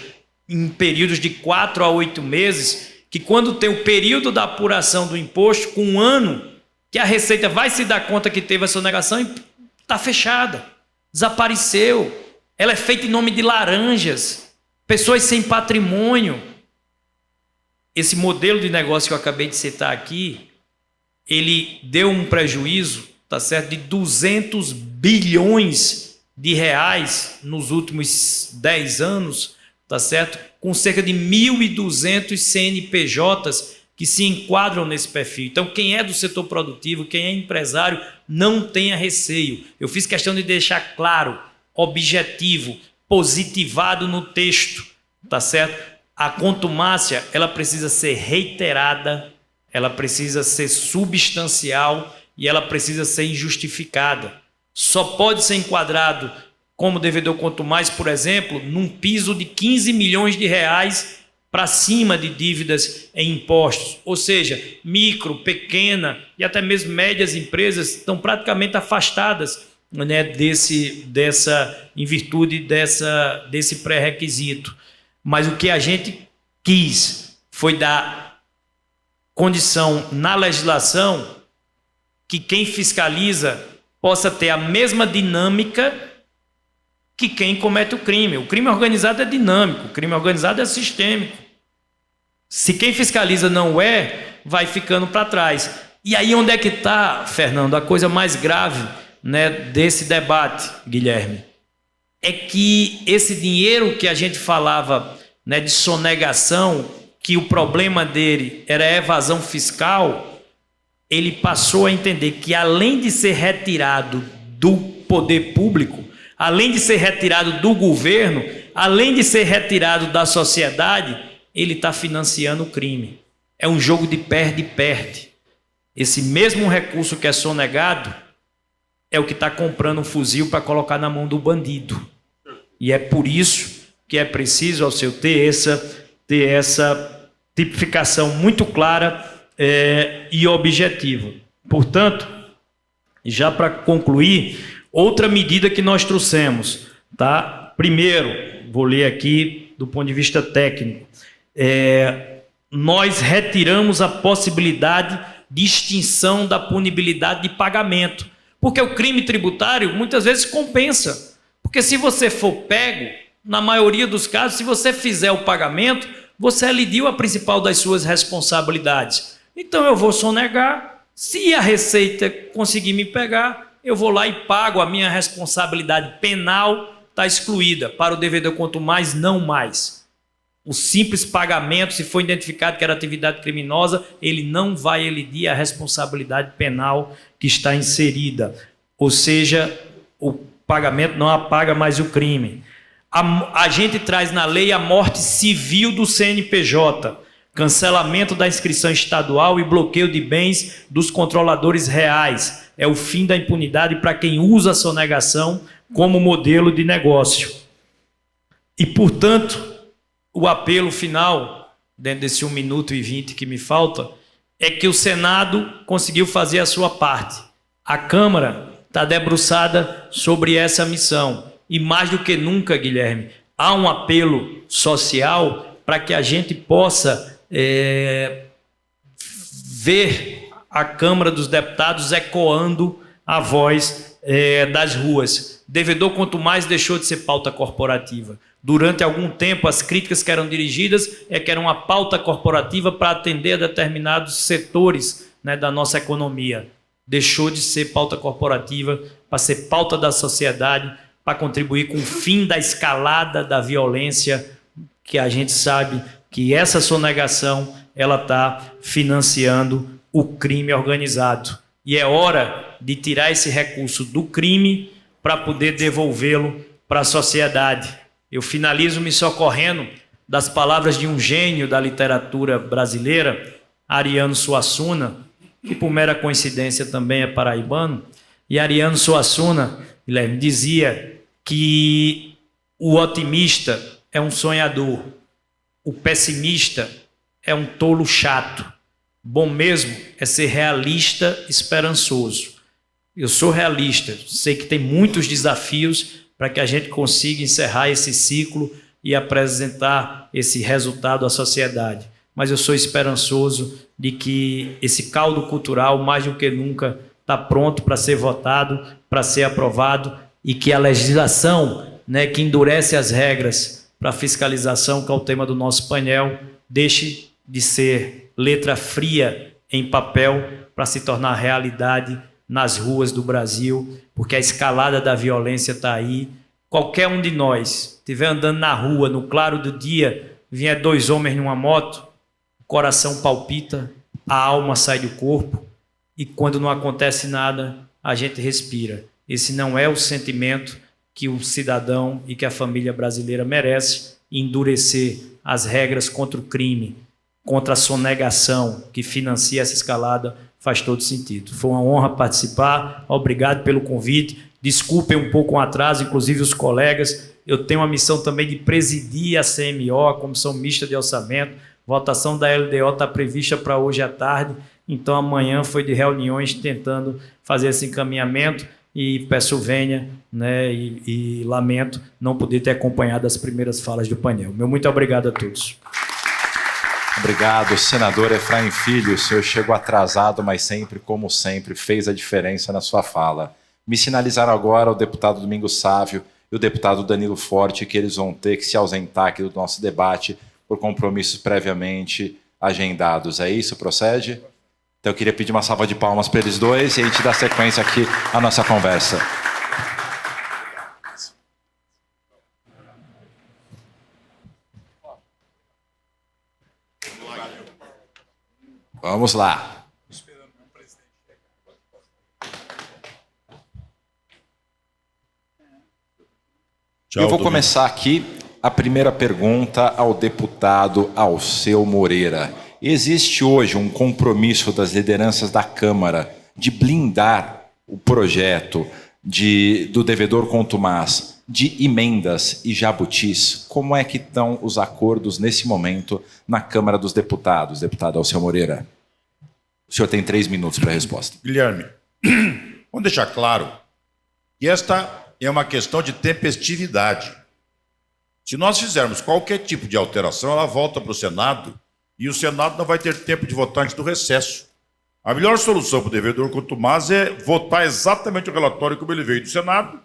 em períodos de 4 a 8 meses, que quando tem o período da apuração do imposto, com um ano, que a Receita vai se dar conta que teve a sonegação e está fechada. Desapareceu. Ela é feita em nome de laranjas. Pessoas sem patrimônio. Esse modelo de negócio que eu acabei de citar aqui, ele deu um prejuízo, tá certo, de 200 bilhões de reais nos últimos 10 anos, tá certo, com cerca de 1.200 CNPJs que se enquadram nesse perfil. Então, quem é do setor produtivo, quem é empresário, não tenha receio. Eu fiz questão de deixar claro, objetivo, positivado no texto, tá certo? A contumácia, ela precisa ser reiterada, ela precisa ser substancial e ela precisa ser injustificada. Só pode ser enquadrado como devedor contumaz, por exemplo, num piso de 15 milhões de reais para cima de dívidas em impostos. Ou seja, micro, pequena e até mesmo médias empresas estão praticamente afastadas, né, em virtude desse pré-requisito. Mas o que a gente quis foi dar condição na legislação que quem fiscaliza possa ter a mesma dinâmica que quem comete o crime. O crime organizado é dinâmico, o crime organizado é sistêmico. Se quem fiscaliza não vai ficando para trás. E aí onde é que está, Fernando, a coisa mais grave, né, desse debate, Guilherme? É que esse dinheiro que a gente falava, né, de sonegação, que o problema dele era a evasão fiscal, ele passou a entender que além de ser retirado do poder público, além de ser retirado do governo, além de ser retirado da sociedade, ele está financiando o crime. É um jogo de perde-perde. Esse mesmo recurso que é sonegado é o que está comprando um fuzil para colocar na mão do bandido. E é por isso que é preciso, Alceu, ter essa tipificação muito clara e objetiva. Portanto, já para concluir, outra medida que nós trouxemos, tá? Primeiro, vou ler aqui do ponto de vista técnico, nós retiramos a possibilidade de extinção da punibilidade de pagamento, porque o crime tributário muitas vezes compensa, porque se você for pego, na maioria dos casos, se você fizer o pagamento, você elidiu a principal das suas responsabilidades. Então eu vou sonegar, se a Receita conseguir me pegar, eu vou lá e pago, a minha responsabilidade penal está excluída, para o devedor contumaz não mais. O simples pagamento, se for identificado que era atividade criminosa, ele não vai elidir a responsabilidade penal que está inserida. Ou seja, o pagamento não apaga mais o crime. A gente traz na lei a morte civil do CNPJ, cancelamento da inscrição estadual e bloqueio de bens dos controladores reais. É o fim da impunidade para quem usa a sonegação como modelo de negócio. E, portanto, o apelo final, dentro desse 1 minuto e 20 que me falta, é que o Senado conseguiu fazer a sua parte. A Câmara está debruçada sobre essa missão. E mais do que nunca, Guilherme, há um apelo social para que a gente possa ver a Câmara dos Deputados ecoando a voz das ruas. Devedor contumaz deixou de ser pauta corporativa. Durante algum tempo, as críticas que eram dirigidas que era uma pauta corporativa para atender a determinados setores, né, da nossa economia. Deixou de ser pauta corporativa para ser pauta da sociedade, para contribuir com o fim da escalada da violência, que a gente sabe que essa sonegação ela está financiando o crime organizado. E é hora de tirar esse recurso do crime para poder devolvê-lo para a sociedade. Eu finalizo me socorrendo das palavras de um gênio da literatura brasileira, Ariano Suassuna, que por mera coincidência também é paraibano. E Ariano Suassuna, Guilherme, dizia que o otimista é um sonhador, o pessimista é um tolo chato. Bom mesmo é ser realista, esperançoso. Eu sou realista, sei que tem muitos desafios para que a gente consiga encerrar esse ciclo e apresentar esse resultado à sociedade. Mas eu sou esperançoso de que esse caldo cultural, mais do que nunca, está pronto para ser votado, para ser aprovado, e que a legislação, né, que endurece as regras para a fiscalização, que é o tema do nosso painel, deixe de ser letra fria em papel para se tornar realidade nas ruas do Brasil, porque a escalada da violência está aí. Qualquer um de nós estiver andando na rua, no claro do dia, vier 2 homens numa moto, o coração palpita, a alma sai do corpo, e quando não acontece nada, a gente respira. Esse não é o sentimento que o cidadão e que a família brasileira merece. Endurecer as regras contra o crime, contra a sonegação que financia essa escalada, faz todo sentido. Foi uma honra participar, obrigado pelo convite. Desculpem um pouco o atraso, inclusive os colegas. Eu tenho a missão também de presidir a CMO, a Comissão Mista de Orçamento. Votação da LDO está prevista para hoje à tarde, então amanhã foi de reuniões tentando fazer esse encaminhamento, e peço vênia, né, e lamento não poder ter acompanhado as primeiras falas do painel. Meu muito obrigado a todos. Obrigado, senador Efraim Filho. O senhor chegou atrasado, mas sempre, como sempre, fez a diferença na sua fala. Me sinalizaram agora o deputado Domingos Sávio e o deputado Danilo Forte que eles vão ter que se ausentar aqui do nosso debate por compromissos previamente agendados. É isso? Procede? Então eu queria pedir uma salva de palmas para eles dois e a gente dá sequência aqui à nossa conversa. Vamos lá. Eu vou começar aqui a primeira pergunta ao deputado Alceu Moreira. Existe hoje um compromisso das lideranças da Câmara de blindar o projeto do devedor contumaz de emendas e jabutis? Como é que estão os acordos nesse momento na Câmara dos Deputados, deputado Alceu Moreira? O senhor tem 3 minutos para a resposta. Guilherme, vamos deixar claro que esta é uma questão de tempestividade. Se nós fizermos qualquer tipo de alteração, ela volta para o Senado e o Senado não vai ter tempo de votar antes do recesso. A melhor solução para o devedor contumaz é votar exatamente o relatório como ele veio do Senado,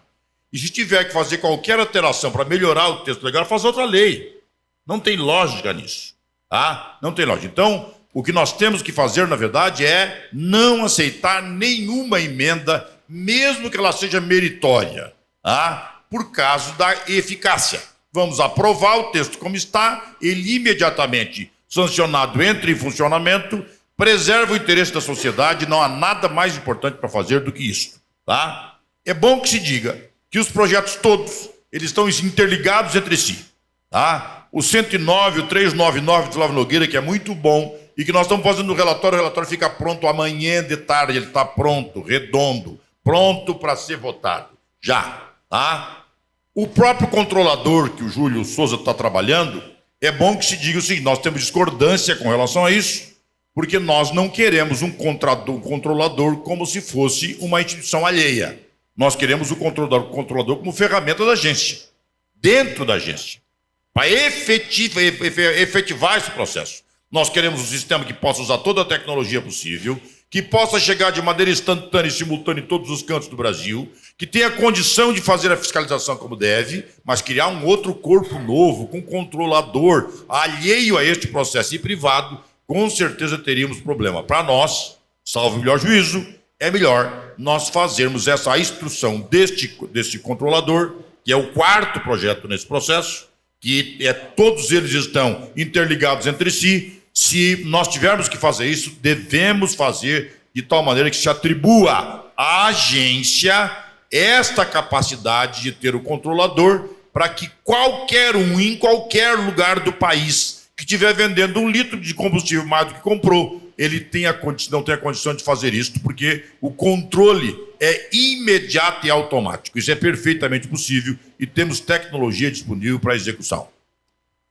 e se tiver que fazer qualquer alteração para melhorar o texto legal, faz outra lei. Não tem lógica nisso. Tá? Não tem lógica. Então, o que nós temos que fazer, na verdade, é não aceitar nenhuma emenda, mesmo que ela seja meritória, tá? Por causa da eficácia. Vamos aprovar o texto como está, ele imediatamente sancionado entra em funcionamento, preserva o interesse da sociedade, não há nada mais importante para fazer do que isso. Tá? É bom que se diga que os projetos todos eles estão interligados entre si. Tá? O 109, o 399 de Flávio Nogueira, que é muito bom, e que nós estamos fazendo o relatório fica pronto amanhã de tarde, ele está pronto, redondo, pronto para ser votado. Já. Tá? O próprio controlador, que o Júlio Souza está trabalhando, é bom que se diga o seguinte: nós temos discordância com relação a isso, porque nós não queremos um controlador como se fosse uma instituição alheia. Nós queremos o controlador como ferramenta da agência, dentro da agência, para efetivar esse processo. Nós queremos um sistema que possa usar toda a tecnologia possível, que possa chegar de maneira instantânea e simultânea em todos os cantos do Brasil, que tenha condição de fazer a fiscalização como deve, mas criar um outro corpo novo, com controlador, alheio a este processo e privado, com certeza teríamos problema. Para nós, salvo o melhor juízo, é melhor nós fazermos essa instrução deste controlador que é o quarto projeto nesse processo, que todos eles estão interligados entre si. Se nós tivermos que fazer isso, devemos fazer de tal maneira que se atribua à agência esta capacidade de ter o controlador, para que qualquer um, em qualquer lugar do país, que estiver vendendo 1 litro de combustível mais do que comprou, ele não tem a condição de fazer isso, porque o controle é imediato e automático. Isso é perfeitamente possível e temos tecnologia disponível para execução.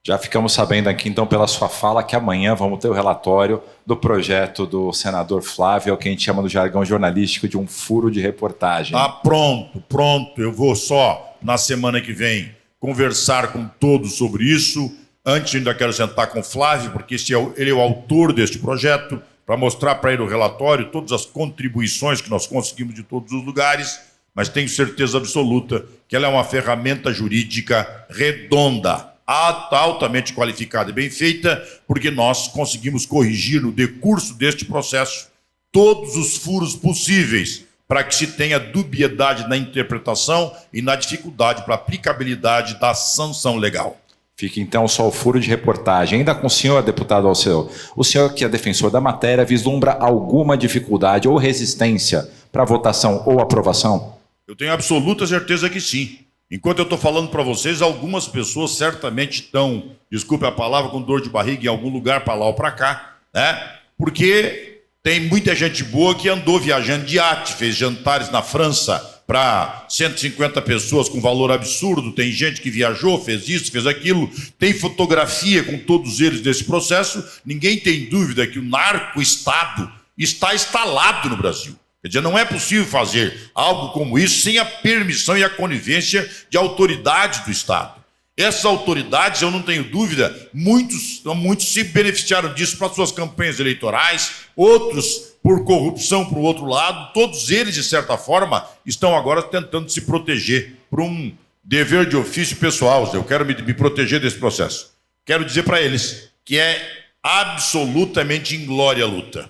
Já ficamos sabendo aqui, então, pela sua fala, que amanhã vamos ter o relatório do projeto do senador Flávio, que a gente chama no jargão jornalístico de um furo de reportagem. Ah, pronto. Eu vou só, na semana que vem, conversar com todos sobre isso. Antes, ainda quero sentar com o Flávio, porque ele é o autor deste projeto, para mostrar para ele o relatório, todas as contribuições que nós conseguimos de todos os lugares, mas tenho certeza absoluta que ela é uma ferramenta jurídica redonda, altamente qualificada e bem feita, porque nós conseguimos corrigir no decurso deste processo todos os furos possíveis para que se tenha dubiedade na interpretação e na dificuldade para a aplicabilidade da sanção legal. Fica então só o furo de reportagem. Ainda com o senhor, deputado Alceu, o senhor que é defensor da matéria vislumbra alguma dificuldade ou resistência para votação ou aprovação? Eu tenho absoluta certeza que sim. Enquanto eu estou falando para vocês, algumas pessoas certamente estão, desculpe a palavra, com dor de barriga em algum lugar para lá ou para cá, né? Porque tem muita gente boa que andou viajando de iate, fez jantares na França para 150 pessoas com valor absurdo, tem gente que viajou, fez isso, fez aquilo, tem fotografia com todos eles desse processo. Ninguém tem dúvida que o narco-estado está instalado no Brasil. Quer dizer, não é possível fazer algo como isso sem a permissão e a conivência de autoridades do Estado. Essas autoridades, eu não tenho dúvida, muitos se beneficiaram disso para suas campanhas eleitorais, outros por corrupção para o outro lado, todos eles, de certa forma, estão agora tentando se proteger por um dever de ofício pessoal. Eu quero me proteger desse processo. Quero dizer para eles que é absolutamente inglória a luta.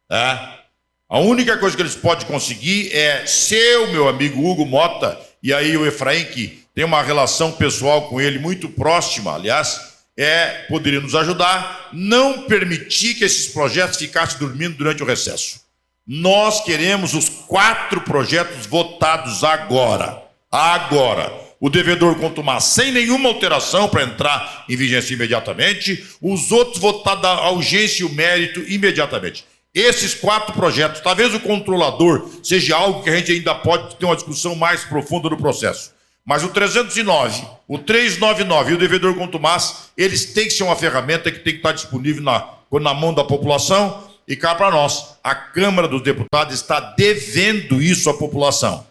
Tá? A única coisa que eles podem conseguir é ser o meu amigo Hugo Mota, e aí o Efraim, que tem uma relação pessoal com ele muito próxima, aliás, poderia nos ajudar, não permitir que esses projetos ficassem dormindo durante o recesso. Nós queremos os 4 projetos votados agora. O devedor contumaz sem nenhuma alteração para entrar em vigência imediatamente, os outros votados a urgência e o mérito imediatamente. Esses 4 projetos, talvez o controlador seja algo que a gente ainda pode ter uma discussão mais profunda no processo. Mas o 309, o 399 e o devedor contumaz, eles têm que ser uma ferramenta que tem que estar disponível na mão da população, e cá para nós, a Câmara dos Deputados está devendo isso à população.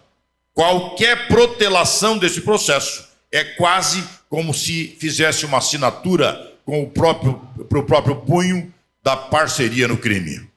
Qualquer protelação desse processo é quase como se fizesse uma assinatura com o próprio punho da parceria no crime.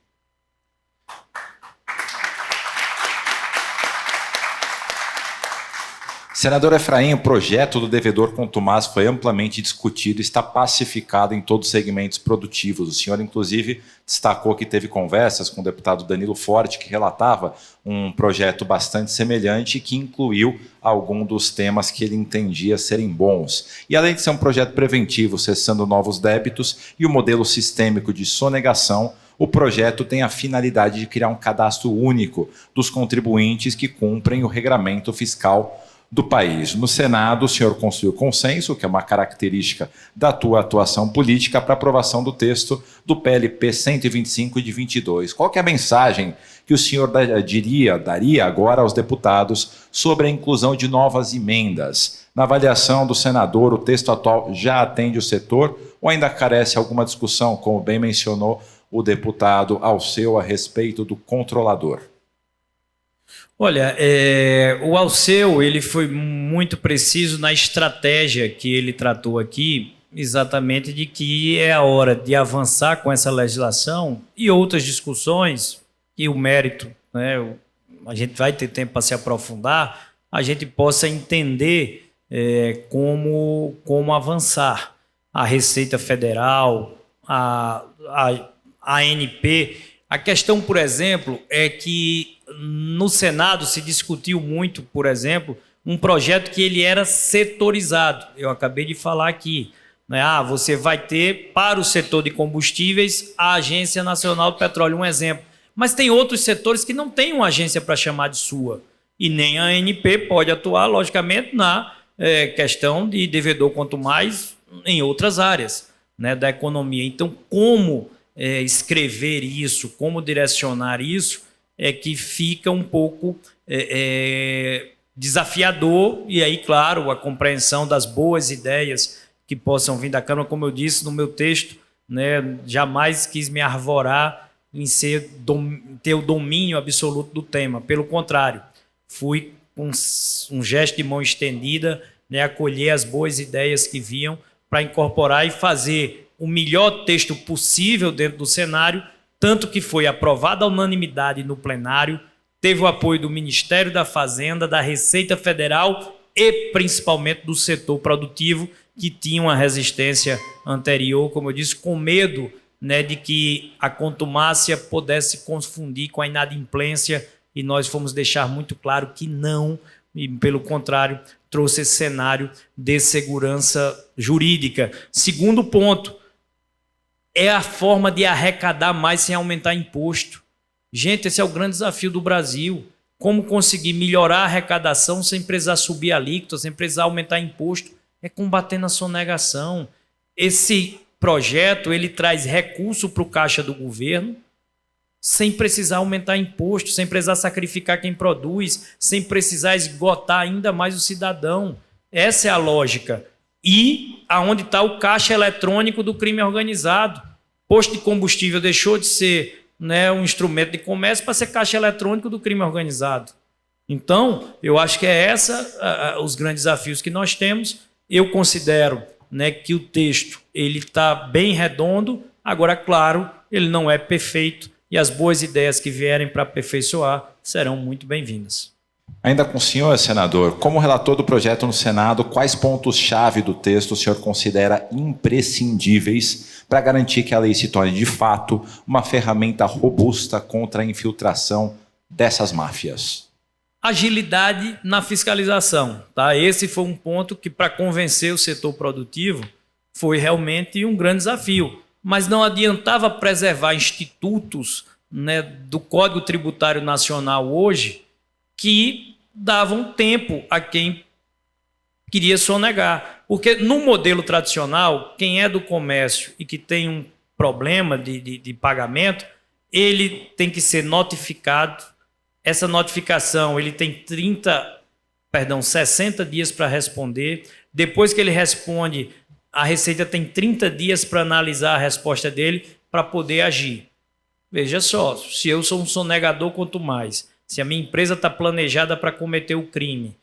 Senador Efraim, o projeto do devedor contumaz foi amplamente discutido e está pacificado em todos os segmentos produtivos. O senhor, inclusive, destacou que teve conversas com o deputado Danilo Forte, que relatava um projeto bastante semelhante que incluiu algum dos temas que ele entendia serem bons. E além de ser um projeto preventivo, cessando novos débitos e o modelo sistêmico de sonegação, o projeto tem a finalidade de criar um cadastro único dos contribuintes que cumprem o regramento fiscal do país. No Senado, o senhor construiu consenso, que é uma característica da tua atuação política, para aprovação do texto do PLP 125 de 22. Qual que é a mensagem que o senhor daria agora aos deputados sobre a inclusão de novas emendas? Na avaliação do senador, o texto atual já atende o setor ou ainda carece alguma discussão, como bem mencionou o deputado Alceu, a respeito do controlador? Olha, o Alceu, ele foi muito preciso na estratégia que ele tratou aqui, exatamente de que é a hora de avançar com essa legislação e outras discussões, e o mérito, né, a gente vai ter tempo para se aprofundar, a gente possa entender como avançar. A Receita Federal, a ANP. A questão, por exemplo, é que no Senado se discutiu muito, por exemplo, um projeto que ele era setorizado. Eu acabei de falar aqui. Né? Você vai ter, para o setor de combustíveis, a Agência Nacional do Petróleo, um exemplo. Mas tem outros setores que não têm uma agência para chamar de sua. E nem a ANP pode atuar, logicamente, na questão de devedor quanto mais em outras áreas, né, da economia. Então, como escrever isso, como direcionar isso, é que fica um pouco desafiador. E aí, claro, a compreensão das boas ideias que possam vir da Câmara, como eu disse no meu texto, né, jamais quis me arvorar em ter o domínio absoluto do tema. Pelo contrário, fui com um gesto de mão estendida, né, acolher as boas ideias que vinham para incorporar e fazer o melhor texto possível dentro do cenário, tanto que foi aprovado à unanimidade no plenário, teve o apoio do Ministério da Fazenda, da Receita Federal e principalmente do setor produtivo, que tinha uma resistência anterior, como eu disse, com medo, né, de que a contumácia pudesse confundir com a inadimplência, e nós fomos deixar muito claro que não, e pelo contrário, trouxe esse cenário de segurança jurídica. Segundo ponto, é a forma de arrecadar mais sem aumentar imposto. Gente, esse é o grande desafio do Brasil. Como conseguir melhorar a arrecadação sem precisar subir a alíquota, sem precisar aumentar imposto? É combatendo a sonegação. Esse projeto ele traz recurso para o caixa do governo, sem precisar aumentar imposto, sem precisar sacrificar quem produz, sem precisar esgotar ainda mais o cidadão. Essa é a lógica. E aonde está o caixa eletrônico do crime organizado? Posto de combustível deixou de ser, né, um instrumento de comércio para ser caixa eletrônico do crime organizado. Então, eu acho que é os grandes desafios que nós temos. Eu considero, né, que o texto ele está bem redondo. Agora, claro, ele não é perfeito, e as boas ideias que vierem para aperfeiçoar serão muito bem-vindas. Ainda com o senhor, senador, como relator do projeto no Senado, quais pontos-chave do texto o senhor considera imprescindíveis para garantir que a lei se torne, de fato, uma ferramenta robusta contra a infiltração dessas máfias? Agilidade na fiscalização. Tá? Esse foi um ponto que, para convencer o setor produtivo, foi realmente um grande desafio. Mas não adiantava preservar institutos, né, do Código Tributário Nacional hoje que davam tempo a quem queria sonegar. Porque no modelo tradicional, quem é do comércio e que tem um problema de pagamento, ele tem que ser notificado. Essa notificação ele tem 60 dias para responder. Depois que ele responde, a Receita tem 30 dias para analisar a resposta dele para poder agir. Veja só, se eu sou um sonegador, quanto mais. Se a minha empresa está planejada para cometer o crime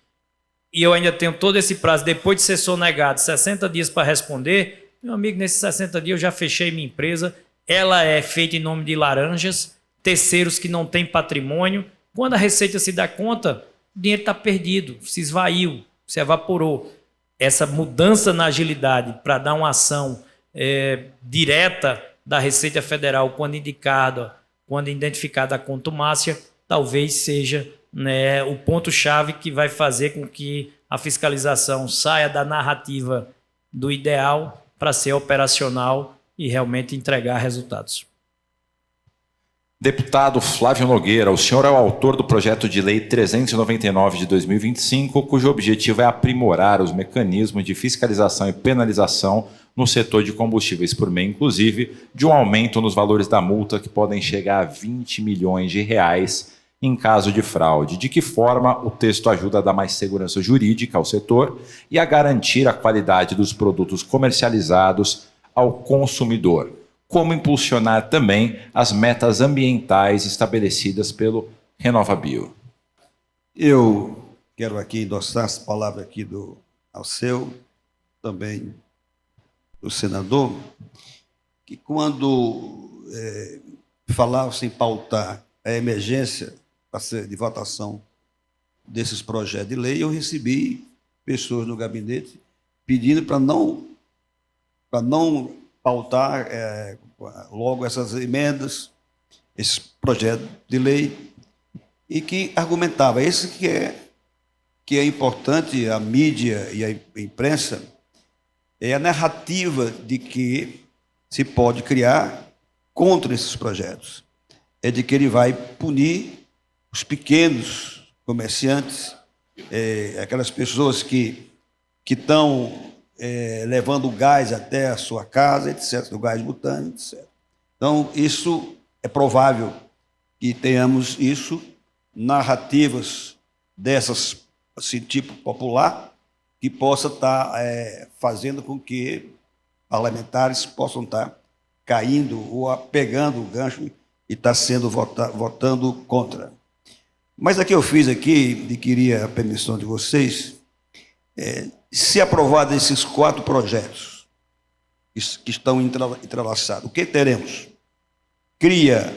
e eu ainda tenho todo esse prazo, depois de ser sonegado, 60 dias para responder, meu amigo, nesses 60 dias eu já fechei minha empresa, ela é feita em nome de laranjas, terceiros que não têm patrimônio. Quando a Receita se dá conta, o dinheiro está perdido, se esvaiu, se evaporou. Essa mudança na agilidade para dar uma ação direta da Receita Federal quando identificada a contumácia, talvez seja, né, o ponto-chave que vai fazer com que a fiscalização saia da narrativa do ideal para ser operacional e realmente entregar resultados. Deputado Flávio Nogueira, o senhor é o autor do projeto de lei 399 de 2025, cujo objetivo é aprimorar os mecanismos de fiscalização e penalização no setor de combustíveis, por meio, inclusive, de um aumento nos valores da multa que podem chegar a 20 milhões de reais em caso de fraude. De que forma o texto ajuda a dar mais segurança jurídica ao setor e a garantir a qualidade dos produtos comercializados ao consumidor? Como impulsionar também as metas ambientais estabelecidas pelo RenovaBio? Eu quero aqui endossar as palavras aqui do Alceu, também do senador, que quando falavam em pautar a emergência de votação desses projetos de lei, eu recebi pessoas no gabinete pedindo para não pautar logo essas emendas, esse projeto de lei, e que argumentava, esse que é que é importante a mídia e a imprensa é a narrativa de que se pode criar contra esses projetos. É de que ele vai punir os pequenos comerciantes, aquelas pessoas que estão levando gás até a sua casa, etc., do gás butano, etc. Então, isso é provável que tenhamos isso, narrativas dessas, assim, tipo popular, que possa estar fazendo com que parlamentares possam estar caindo ou pegando o gancho e estar sendo votando contra. Mas aqui eu fiz aqui, e queria a permissão de vocês, se aprovado esses 4 projetos que estão entrelaçados, o que teremos? Cria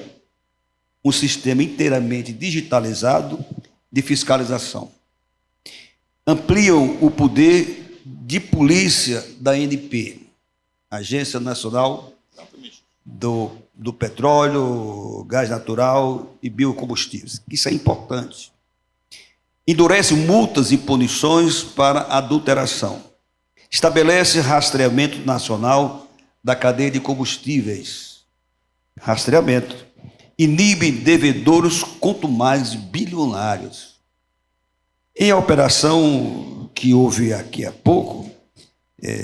um sistema inteiramente digitalizado de fiscalização. Ampliam o poder de polícia da ANP, Agência Nacional do Petróleo, Gás Natural e Biocombustíveis. Isso é importante. Endurece multas e punições para adulteração. Estabelece rastreamento nacional da cadeia de combustíveis. Rastreamento. Inibe devedores contumazes bilionários. Em a operação que houve aqui há pouco,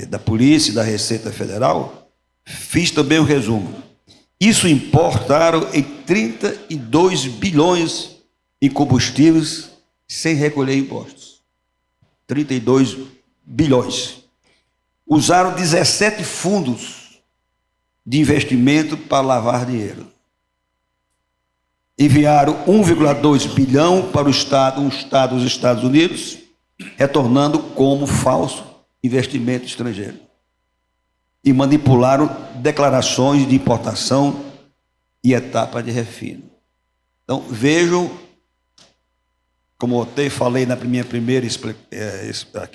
da Polícia e da Receita Federal, fiz também o resumo. Isso importaram em 32 bilhões em combustíveis sem recolher impostos. 32 bilhões. Usaram 17 fundos de investimento para lavar dinheiro. Enviaram 1,2 bilhão para os Estados Unidos, retornando como falso investimento estrangeiro. E manipularam declarações de importação e etapa de refino. Então, vejam, como eu até falei na minha primeira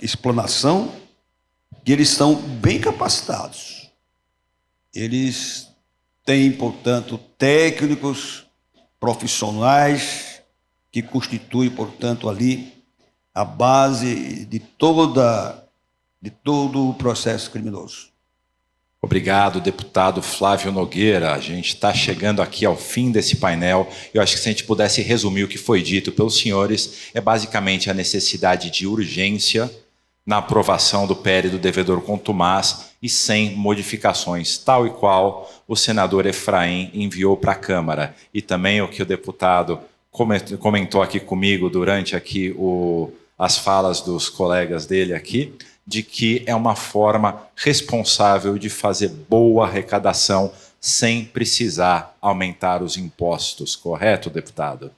explanação, que eles são bem capacitados. Eles têm, portanto, técnicos, profissionais, que constituem, portanto, ali a base de todo o processo criminoso. Obrigado, deputado Flávio Nogueira. A gente está chegando aqui ao fim desse painel. Eu acho que se a gente pudesse resumir o que foi dito pelos senhores, é basicamente a necessidade de urgência na aprovação do PL do devedor contumaz e sem modificações, tal e qual o senador Efraim enviou para a Câmara. E também o que o deputado comentou aqui comigo durante aqui as falas dos colegas dele aqui, de que é uma forma responsável de fazer boa arrecadação sem precisar aumentar os impostos. Correto, deputado?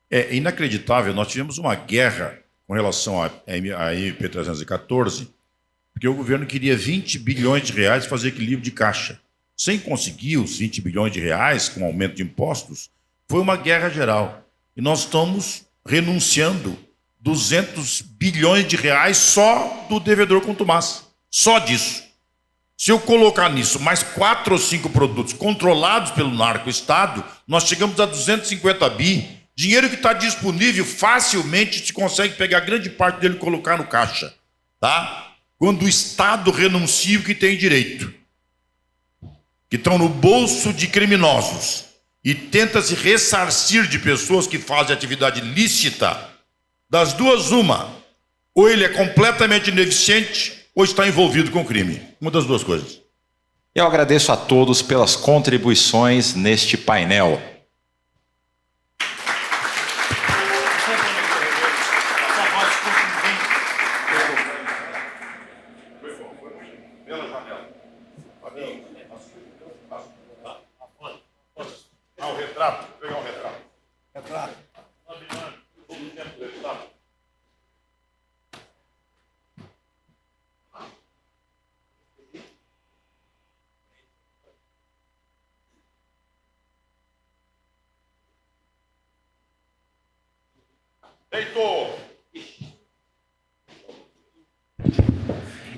É inacreditável. Nós tivemos uma guerra com relação à MP 314, porque o governo queria 20 bilhões de reais fazer equilíbrio de caixa. Sem conseguir os 20 bilhões de reais com aumento de impostos, foi uma guerra geral. E nós estamos renunciando 200 bilhões de reais só do devedor contumaz. Só disso. Se eu colocar nisso mais 4 ou 5 produtos controlados pelo narco-estado, nós chegamos a 250 bi. Dinheiro que está disponível, facilmente se consegue pegar grande parte dele e colocar no caixa. Tá? Quando o Estado renuncia o que tem direito. Que estão no bolso de criminosos. E tenta se ressarcir de pessoas que fazem atividade lícita. Das duas, uma. Ou ele é completamente ineficiente, ou está envolvido com crime. Uma das duas coisas. Eu agradeço a todos pelas contribuições neste painel. O retrato, vou pegar um retrato. Retrato.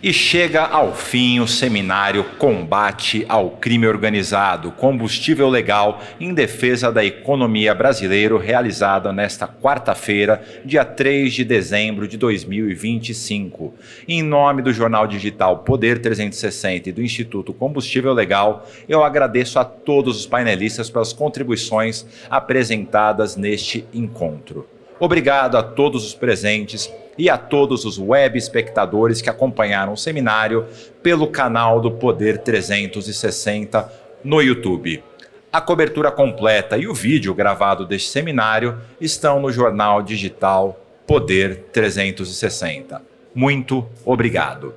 E chega ao fim o seminário Combate ao Crime Organizado, Combustível Legal em Defesa da Economia Brasileira, realizado nesta quarta-feira, dia 3 de dezembro de 2025. Em nome do jornal digital Poder 360 e do Instituto Combustível Legal, eu agradeço a todos os painelistas pelas contribuições apresentadas neste encontro. Obrigado a todos os presentes e a todos os web espectadores que acompanharam o seminário pelo canal do Poder 360 no YouTube. A cobertura completa e o vídeo gravado deste seminário estão no jornal digital Poder 360. Muito obrigado.